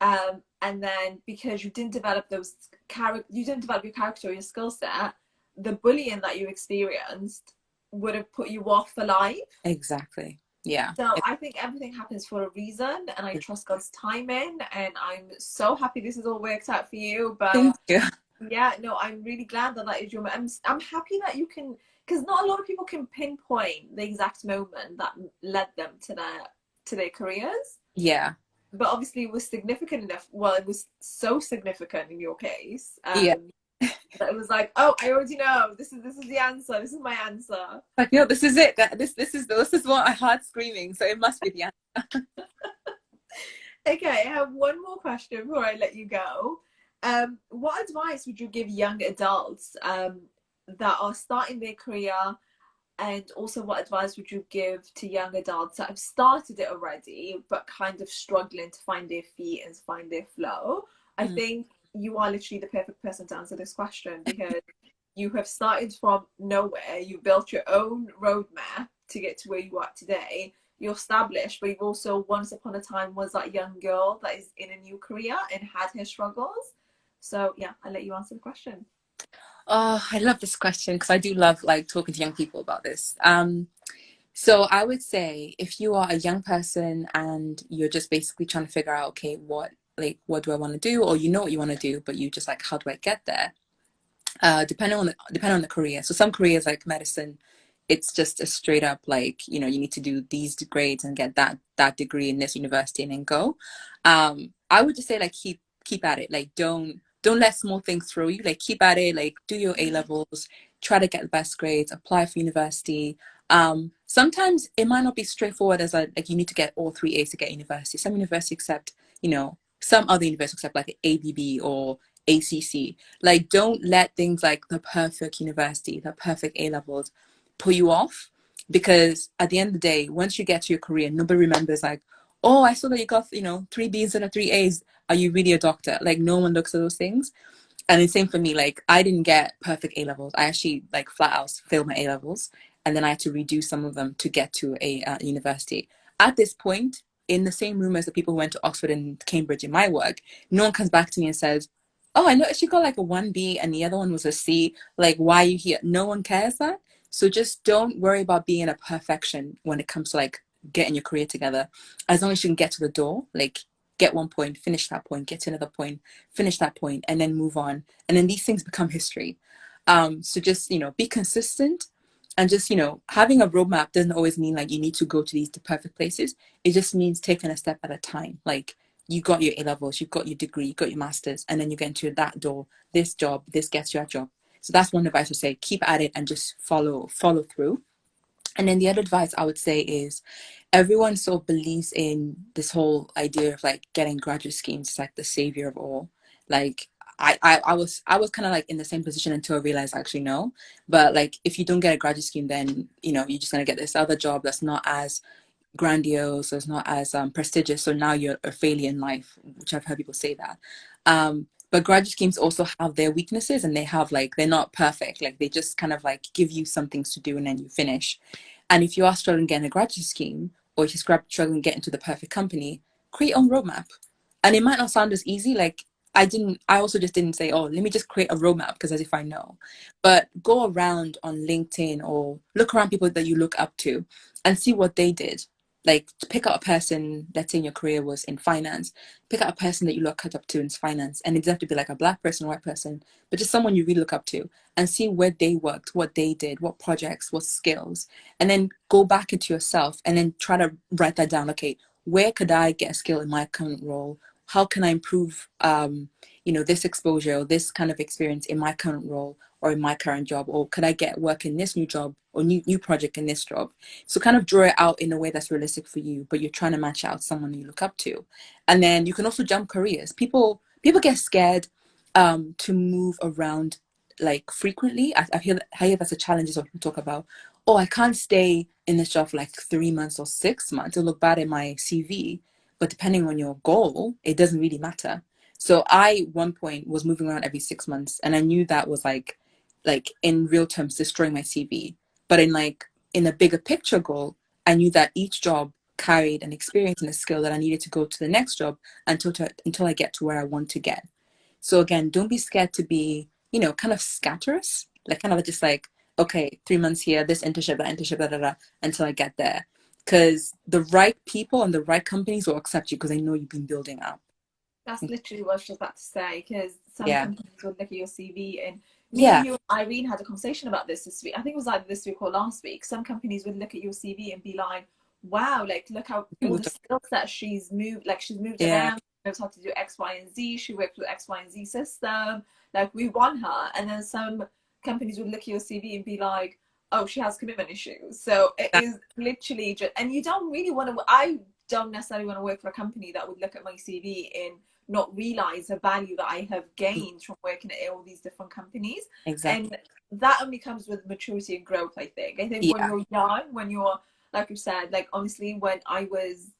Speaker 1: and then because you didn't develop you didn't develop your character or your skill set, the bullying that you experienced would have put you off for life.
Speaker 2: Exactly. Yeah.
Speaker 1: So I think everything happens for a reason, and I trust God's timing. And I'm so happy this has all worked out for you.
Speaker 2: Thank
Speaker 1: But
Speaker 2: you.
Speaker 1: yeah, no, I'm really glad that that is your. I'm happy that you can, because not a lot of people can pinpoint the exact moment that led them to their careers.
Speaker 2: Yeah.
Speaker 1: But obviously, it was significant enough. Well, it was so significant in your case
Speaker 2: Yeah.
Speaker 1: that it was like, oh, I already know. This is the answer. This is my answer.
Speaker 2: Like, no, this is it. This is what I heard screaming. So it must be the answer.
Speaker 1: Okay, I have one more question before I let you go. What advice would you give young adults that are starting their career, and also what advice would you give to young adults that have started it already but kind of struggling to find their feet and find their flow? I
Speaker 2: Mm.
Speaker 1: think you are literally the perfect person to answer this question because you have started from nowhere. You've built your own roadmap to get to where you are today. You're established, but you've also once upon a time was that young girl that is in a new career and had her struggles. So yeah, I'll let you answer the question.
Speaker 2: Oh, I love this question because I do love like talking to young people about this. So I would say if you are a young person and you're just basically trying to figure out, okay, what do I want to do? Or you know what you want to do, but you just like, how do I get there? Depending on the career. So some careers like medicine, it's just a straight up like, you need to do these grades and get that degree in this university and then go. I would just say like keep at it. Like don't let small things throw you. Like keep at it, like do your A levels, try to get the best grades, apply for university. Sometimes it might not be straightforward as like you need to get all three A's to get university. Some universities accept, some other universities accept like ABB or ACC. Like, don't let things like the perfect university, the perfect A levels pull you off. Because at the end of the day, once you get to your career, nobody remembers, like, oh, I saw that you got, three B's and a three A's. Are you really a doctor? Like, no one looks at those things. And the same for me, like, I didn't get perfect A levels. I actually, like, flat out failed my A levels. And then I had to redo some of them to get to a university. At this point, in the same room as the people who went to Oxford and Cambridge in my work, no one comes back to me and says, oh, I know she got like a 1B and the other one was a C. Like, why are you here? No one cares that. So just don't worry about being a perfection when it comes to like getting your career together. As long as you can get to the door, like get one point, finish that point, get to another point, finish that point, and then move on. And then these things become history. So just, be consistent and just, having a roadmap doesn't always mean like you need to go to the perfect places. It just means taking a step at a time. Like you got your A levels, you've got your degree, you got your masters, and then you get into that door, this job, this gets you a job. So that's one advice I would say, keep at it and just follow through. And then the other advice I would say is everyone sort of believes in this whole idea of like getting graduate schemes. It's like the savior of all. Like I was kind of like in the same position until I realized actually no. But like if you don't get a graduate scheme, then you're just gonna get this other job that's not as grandiose, it's not as prestigious. So now you're a failure in life, which I've heard people say that. But graduate schemes also have their weaknesses, and they have like they're not perfect. Like they just kind of like give you some things to do, and then you finish. And if you are struggling getting a graduate scheme, or if you're struggling getting to the perfect company, create your own roadmap. And it might not sound as easy. Like I also just didn't say, oh, let me just create a roadmap because as if I know. But go around on LinkedIn or look around people that you look up to and see what they did like to pick out a person, let's say in your career was in finance, pick out a person that you look up to in finance, and it doesn't have to be like a black person, white person, but just someone you really look up to, and see where they worked, what they did, what projects, what skills, and then go back into yourself and then try to write that down. Okay, where could I get a skill in my current role? How can I improve, this exposure or this kind of experience in my current role or in my current job? Or could I get work in this new job or new project in this job? So kind of draw it out in a way that's realistic for you, but you're trying to match out someone you look up to. And then you can also jump careers. People get scared to move around like frequently. I hear that's a challenge is what people talk about. Oh, I can't stay in this job for like 3 months or 6 months. It'll look bad in my CV. But depending on your goal, it doesn't really matter. So I, one point, was moving around every 6 months, and I knew that was like in real terms, destroying my CV. But in a bigger picture goal, I knew that each job carried an experience and a skill that I needed to go to the next job until I get to where I want to get. So again, don't be scared to be, kind of scatterous, like kind of just like, okay, 3 months here, this internship, that internship, da, da, da, until I get there. Because the right people and the right companies will accept you because they know you've been building up.
Speaker 1: That's literally what I was just about to say, because some
Speaker 2: Yeah.
Speaker 1: companies would look at your CV, and me,
Speaker 2: Yeah.
Speaker 1: you, and Irene had a conversation about this week. I think it was either this week or last week. Some companies would look at your CV and be like, "Wow, like look how all the skills that she's moved, like she's moved
Speaker 2: Yeah.
Speaker 1: around, she knows how to do X, Y, and Z. She worked with X, Y, and Z system. Like we want her." And then some companies would look at your CV and be like, "Oh, she has commitment issues." So it is literally just, and you don't really want to. I don't necessarily want to work for a company that would look at my CV and not realize the value that I have gained from working at all these different companies.
Speaker 2: Exactly.
Speaker 1: And that only comes with maturity and growth, I think. I think when
Speaker 2: Yeah.
Speaker 1: you're young, when you're, like you said, like honestly, when I was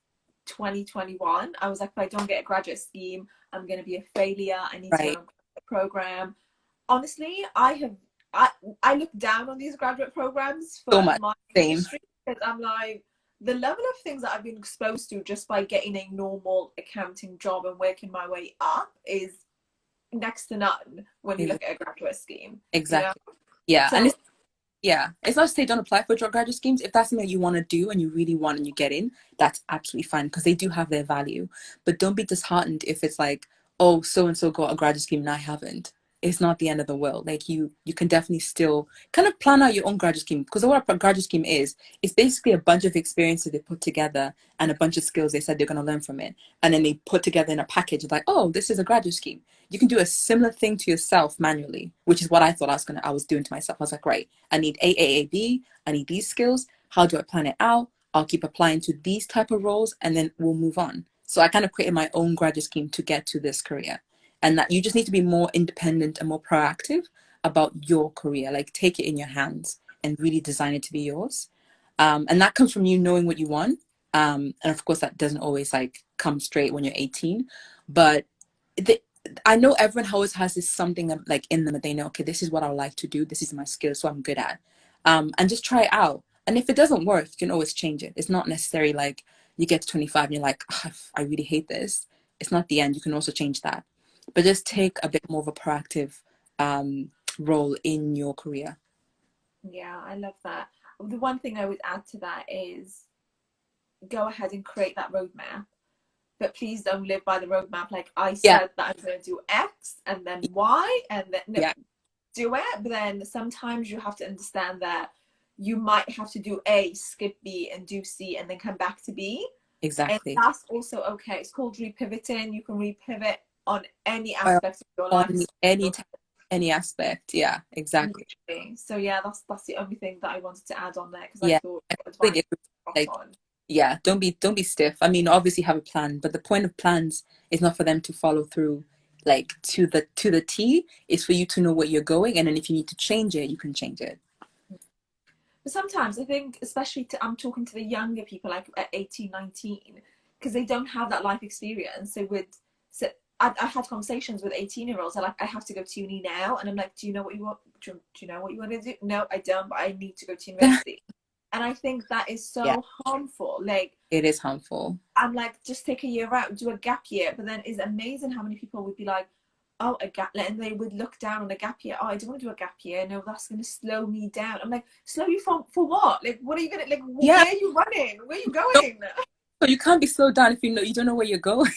Speaker 1: 2021, I was like, if I don't get a graduate scheme, I'm going to be a failure. I need to go
Speaker 2: Right.
Speaker 1: on a program. Honestly, I look down on these graduate programs for
Speaker 2: So much.
Speaker 1: my
Speaker 2: Same.
Speaker 1: industry, because I'm like, the level of things that I've been exposed to just by getting a normal accounting job and working my way up is next to none when you look at a graduate scheme, you know?
Speaker 2: Exactly. Yeah. And
Speaker 1: So
Speaker 2: it's not to say don't apply for graduate schemes. If that's something you want to do and you really want and you get in, that's absolutely fine because they do have their value. But don't be disheartened if it's like, oh, so and so got a graduate scheme and I haven't. It's not the end of the world. Like you can definitely still kind of plan out your own graduate scheme, because what a graduate scheme is, it's basically a bunch of experiences they put together and a bunch of skills they said they're going to learn from it, and then they put together in a package like, oh, this is a graduate scheme. You can do a similar thing to yourself manually, which is what I thought I was doing to myself. I was like, right, I need AAAB, I need these skills. How do I plan it out? I'll keep applying to these type of roles and then we'll move on. So I kind of created my own graduate scheme to get to this career. And that you just need to be more independent and more proactive about your career. Like take it in your hands and really design it to be yours. And that comes from you knowing what you want. And of course that doesn't always like come straight when you're 18, but the, I know everyone always has this something like in them that they know, okay, this is what I like to do. This is my skill, so I'm good at. And just try it out. And if it doesn't work, you can always change it. It's not necessarily like you get to 25 and you're like, oh, I really hate this. It's not the end. You can also change that. But just take a bit more of a proactive role in your career.
Speaker 1: yeah, I love that. The one thing I would add to that is go ahead and create that roadmap, but please don't live by the roadmap. Like I
Speaker 2: Yeah,
Speaker 1: said that I'm going to do X and then Y and then no,
Speaker 2: yeah,
Speaker 1: do it. But then sometimes you have to understand that you might have to do A, skip B, and do C, and then come back to B. And
Speaker 2: exactly.
Speaker 1: that's also okay. It's called repivoting. You can repivot on any
Speaker 2: Or
Speaker 1: aspect of your life.
Speaker 2: on any aspect. Yeah, exactly.
Speaker 1: Literally. So yeah, that's the only thing that I wanted to add on there, because I
Speaker 2: Yeah.
Speaker 1: thought
Speaker 2: I
Speaker 1: your advice
Speaker 2: completely
Speaker 1: was
Speaker 2: agree. Like,
Speaker 1: spot on.
Speaker 2: yeah, don't be stiff. I mean, obviously have a plan, but the point of plans is not for them to follow through like to the T. It's for you to know where you're going, and then if you need to change it, you can change it.
Speaker 1: But sometimes I think, especially I'm talking to the younger people, like at 18, 19, because they don't have that life experience. So I had conversations with 18-year-olds. They're like, I have to go to uni now. And I'm like, do you know what you want? Do you know what you want to do? No, I don't, but I need to go to university. And I think that is
Speaker 2: Yeah,
Speaker 1: so harmful. Like,
Speaker 2: it is harmful.
Speaker 1: I'm like, just take a year out, do a gap year. But then it's amazing how many people would be like, oh, a gap, and they would look down on a gap year. Oh, I don't want to do a gap year. No, that's going to slow me down. I'm like, slow you from for what? Like, what are you gonna like?
Speaker 2: Yeah.
Speaker 1: Where are you running? Where are you going?
Speaker 2: So you can't be slowed down if you don't know where you're going.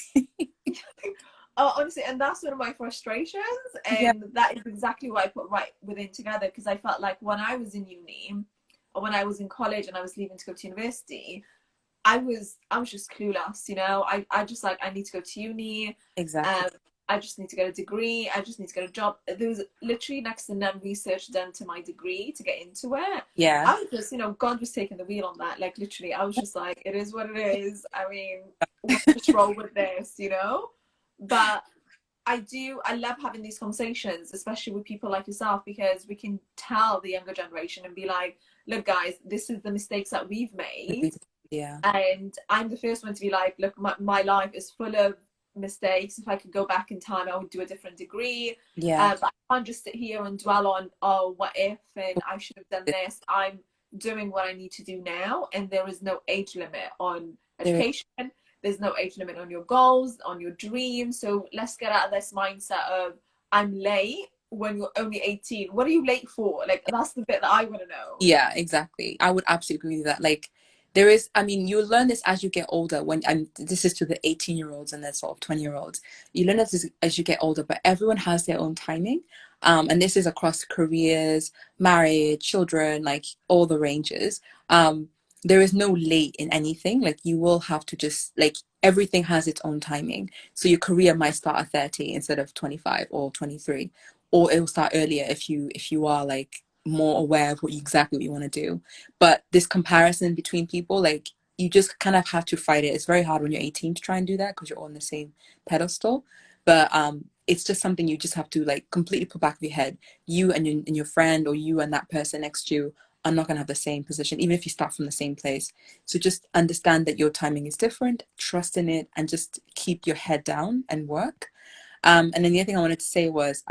Speaker 1: Honestly, and that's one of my frustrations,
Speaker 2: Yeah.
Speaker 1: and that is exactly what I put right within together, because I felt like when I was in uni or when I was in college and I was leaving to go to university, I was just clueless, you know. I just like I need to go to uni.
Speaker 2: Exactly.
Speaker 1: Um, I just need to get a degree. I just need to get a job. There was literally next to none research done to my degree to get into it.
Speaker 2: Yeah.
Speaker 1: I was just, you know, God was taking the wheel on that. Like literally, I was just like, it is what it is. I mean, we'll just roll with this, you know. But I love having these conversations, especially with people like yourself, because we can tell the younger generation and be like, look, guys, this is the mistakes that we've made.
Speaker 2: Yeah.
Speaker 1: And I'm the first one to be like, look, my life is full of mistakes. If I could go back in time, I would do a different degree.
Speaker 2: Yeah.
Speaker 1: But I can't just sit here and dwell on, oh, what if, and I should have done this. I'm doing what I need to do now. And there is no age limit on
Speaker 2: There,
Speaker 1: education. There's no age limit on your goals, on your dreams. So let's get out of this mindset of, I'm late when you're only 18. What are you late for? Like, that's the bit that I want to know.
Speaker 2: yeah, exactly. I would absolutely agree with that. Like, there is, I mean, you learn this as you get older. When, and this is to the 18-year-olds and the sort of 20-year-olds. You learn this as you get older, but everyone has their own timing. And this is across careers, marriage, children, like all the ranges. There is no late in anything. Like, you will have to just, like, everything has its own timing. So your career might start at 30 instead of 25 or 23, or it will start earlier if you are like more aware of exactly what you want to do. But this comparison between people, like, you just kind of have to fight it. It's very hard when you're 18 to try and do that because you're all on the same pedestal. But it's just something you just have to like completely put back of your head. You and your friend, or you and that person next to you, are not going to have the same position, even if you start from the same place. So just understand that your timing is different, trust in it, and just keep your head down and work. And then the other thing I wanted to say was,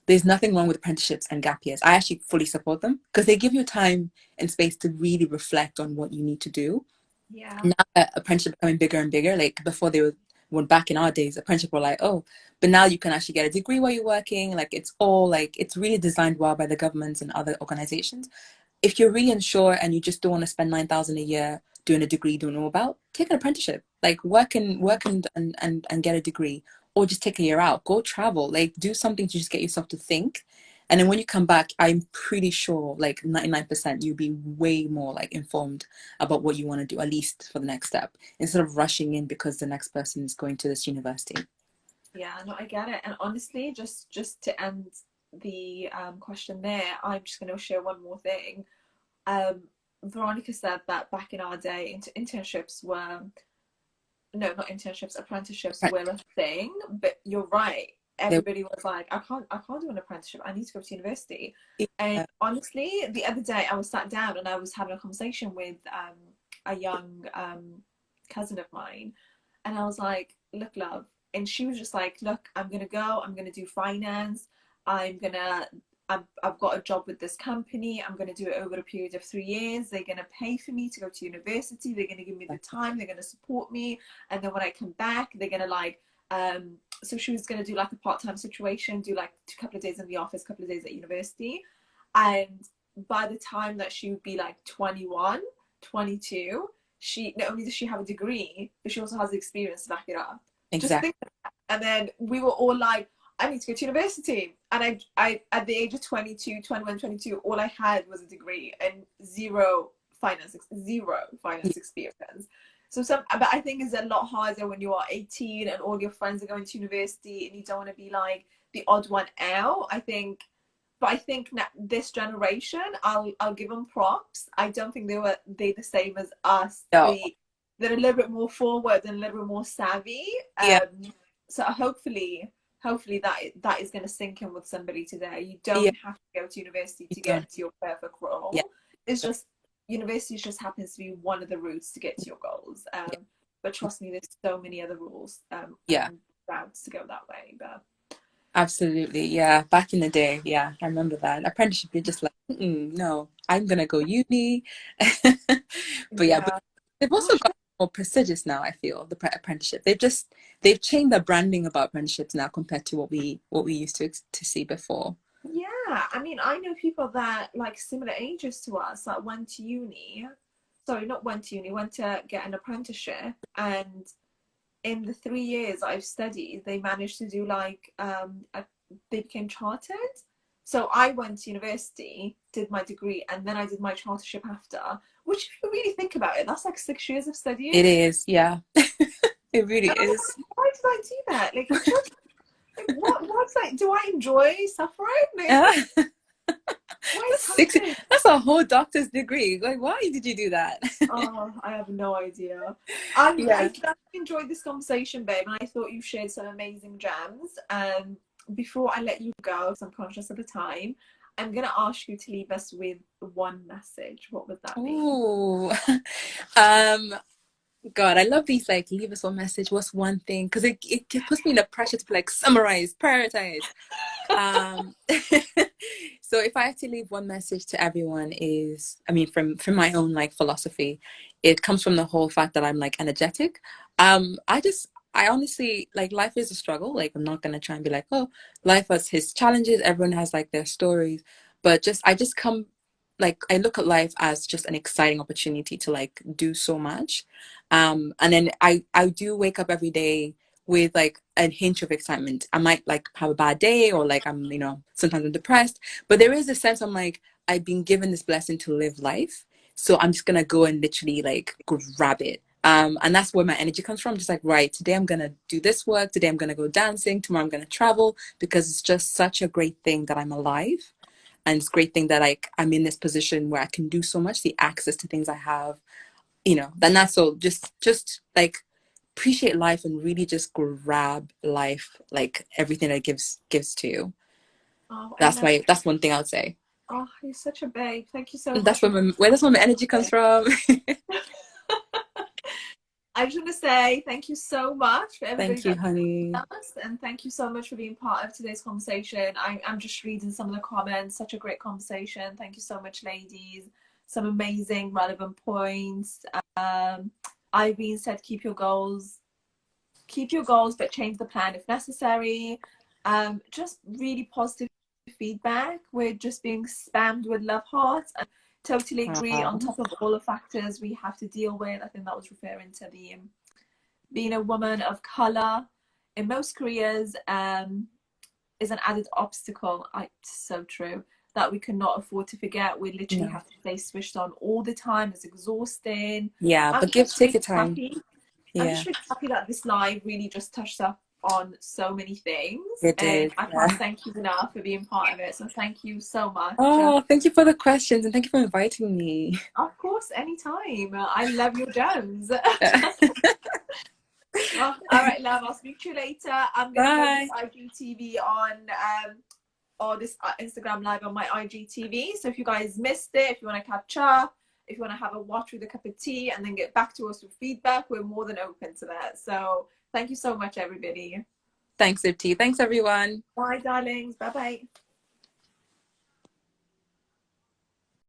Speaker 2: there's nothing wrong with apprenticeships and gap years. I actually fully support them because they give you time and space to really reflect on what you need to do.
Speaker 1: Yeah.
Speaker 2: Now that apprenticeship becoming bigger and bigger, like before they were, when back in our days, apprenticeship were like, oh, but now you can actually get a degree while you're working. Like, it's all like, it's really designed well by the governments and other organizations. If you're really unsure and you just don't want to spend 9,000 a year doing a degree you don't know about, take an apprenticeship. Like, work and get a degree, or just take a year out. Go travel. Like, do something to just get yourself to think. And then when you come back, I'm pretty sure like 99% you'll be way more like informed about what you want to do, at least for the next step, instead of rushing in because the next person is going to this university.
Speaker 1: Yeah, no, I get it. And honestly, just to end the question there, I'm just going to share one more thing. Um, Veronica said that back in our day, internships were no, not internships, apprenticeships
Speaker 2: Right.
Speaker 1: were a thing. But you're right.
Speaker 2: There,
Speaker 1: Everybody was like, I can't do an apprenticeship. I need to go to university. And
Speaker 2: yeah,
Speaker 1: honestly, the other day I was sat down and I was having a conversation with a young cousin of mine, and I was like, look, love. And she was just like, look, I'm going to go, I'm going to do finance. I'm going to, I've got a job with this company. I'm going to do it over a period of 3 years. They're going to pay for me to go to university. They're going to give me the time. They're going to support me. And then when I come back, they're going to like, so she was going to do like a part-time situation, do like a couple of days in the office, a couple of days at university. And by the time that she would be like 21, 22, she not only does she have a degree, but she also has the experience to back it up. Just
Speaker 2: exactly.
Speaker 1: think of that. And then we were all like, I need to go to university. And I at the age of 22, 21, 22, all I had was a degree and zero finance experience. So but I think it's a lot harder when you are 18 and all your friends are going to university and you don't want to be like the odd one out. But I think this generation, I'll give them props. I don't think they the same as us.
Speaker 2: No.
Speaker 1: They're a little bit more forward and a little bit more savvy.
Speaker 2: Yeah.
Speaker 1: So hopefully that is going to sink in with somebody today. You
Speaker 2: Yeah.
Speaker 1: don't have to go to university
Speaker 2: You
Speaker 1: to
Speaker 2: don't.
Speaker 1: get to your perfect
Speaker 2: Yeah.
Speaker 1: role. It's just university just happens to be one of the routes to get to your goals. But trust me, there's so many other rules
Speaker 2: Yeah.
Speaker 1: and routes to go that way. But
Speaker 2: Absolutely. Yeah. Back in the day. Yeah. I remember that. Apprenticeship, you're just like, no, I'm going to go uni. But yeah, but
Speaker 1: yeah,
Speaker 2: they've also
Speaker 1: gosh,
Speaker 2: got more prestigious now. I feel the apprenticeship. They've changed the branding about apprenticeships now compared to what we used to see before.
Speaker 1: Yeah, I mean, I know people that like similar ages to us that went to uni. Sorry, not went to uni, went to get an apprenticeship, and in the 3 years I've studied, they managed to do like they became chartered. So I went to university, did my degree, and then I did my chartership after. Which, if you really think about it, that's like 6 years of studying.
Speaker 2: It is, yeah. It really
Speaker 1: And I'm
Speaker 2: is.
Speaker 1: like, why did I do that? Like, it just like what's like? Do I enjoy suffering? Like,
Speaker 2: Yeah.
Speaker 1: why
Speaker 2: Six,
Speaker 1: suffering?
Speaker 2: that's a whole doctor's degree. Like, why did you do that?
Speaker 1: Oh, I have no idea. I
Speaker 2: Yeah.
Speaker 1: thoroughly enjoyed this conversation, babe, and I thought you shared some amazing gems. Before I let you go, because I'm conscious of the time, I'm gonna ask you to leave us with one message. What would that be?
Speaker 2: Ooh. Um, God, I love these like leave us one message. What's one thing? Because it puts me in the pressure to like summarize, prioritize. Um, so if I have to leave one message to everyone is, I mean, from my own like philosophy, it comes from the whole fact that I'm like energetic. I honestly like life is a struggle. Like I'm not gonna try and be like, oh, life has his challenges. Everyone has like their stories, but I just come like I look at life as just an exciting opportunity to like do so much. And then I do wake up every day with like a hint of excitement. I might like have a bad day or like I'm, sometimes I'm depressed, but there is a sense I'm like, I've been given this blessing to live life. So I'm just gonna go and literally like grab it. And that's where my energy comes from. Just like, right, today I'm gonna do this work, today I'm gonna go dancing, tomorrow I'm gonna travel, because it's just such a great thing that I'm alive. And it's a great thing that like I'm in this position where I can do so much, the access to things I have, then that's all. Just like appreciate life and really just grab life, like everything that gives to you.
Speaker 1: Oh, I love.
Speaker 2: That's one thing I would say.
Speaker 1: Oh, you're such a babe. Thank you so
Speaker 2: That's
Speaker 1: much.
Speaker 2: where my energy comes from.
Speaker 1: I just want to say thank you so much for everybody
Speaker 2: Thank you,
Speaker 1: that
Speaker 2: honey.
Speaker 1: us, and thank you so much for being part of today's conversation. I'm just reading some of the comments. Such a great conversation. Thank you so much, ladies. Some amazing, relevant points. Irene said, keep your goals, but change the plan if necessary. Just really positive feedback. We're just being spammed with love hearts. And totally agree. On top of all the factors we have to deal with, I think that was referring to the being a woman of color in most careers is an added obstacle. So true, that we cannot afford to forget. We literally
Speaker 2: No.
Speaker 1: have to stay switched on all the time. It's exhausting.
Speaker 2: Yeah,
Speaker 1: I'm
Speaker 2: but
Speaker 1: just
Speaker 2: take
Speaker 1: really
Speaker 2: your time.
Speaker 1: happy. I'm
Speaker 2: Yeah,
Speaker 1: just really happy that this live really just touched up on so many things,
Speaker 2: it
Speaker 1: and
Speaker 2: did.
Speaker 1: I can't
Speaker 2: Yeah.
Speaker 1: thank you enough for being part of it. So thank you so much.
Speaker 2: Oh, thank you for the questions and thank you for inviting me.
Speaker 1: Of course, anytime. I love your gems. Oh, all right, love. I'll speak to you later. I'm gonna put this
Speaker 2: Bye.
Speaker 1: IGTV on or this Instagram live on my IGTV. So if you guys missed it, if you want to catch up, if you want to have a watch with a cup of tea and then get back to us with feedback, we're more than open to that. So thank you so much, everybody.
Speaker 2: Thanks, Ibti. Thanks, everyone.
Speaker 1: Bye, darlings. Bye bye.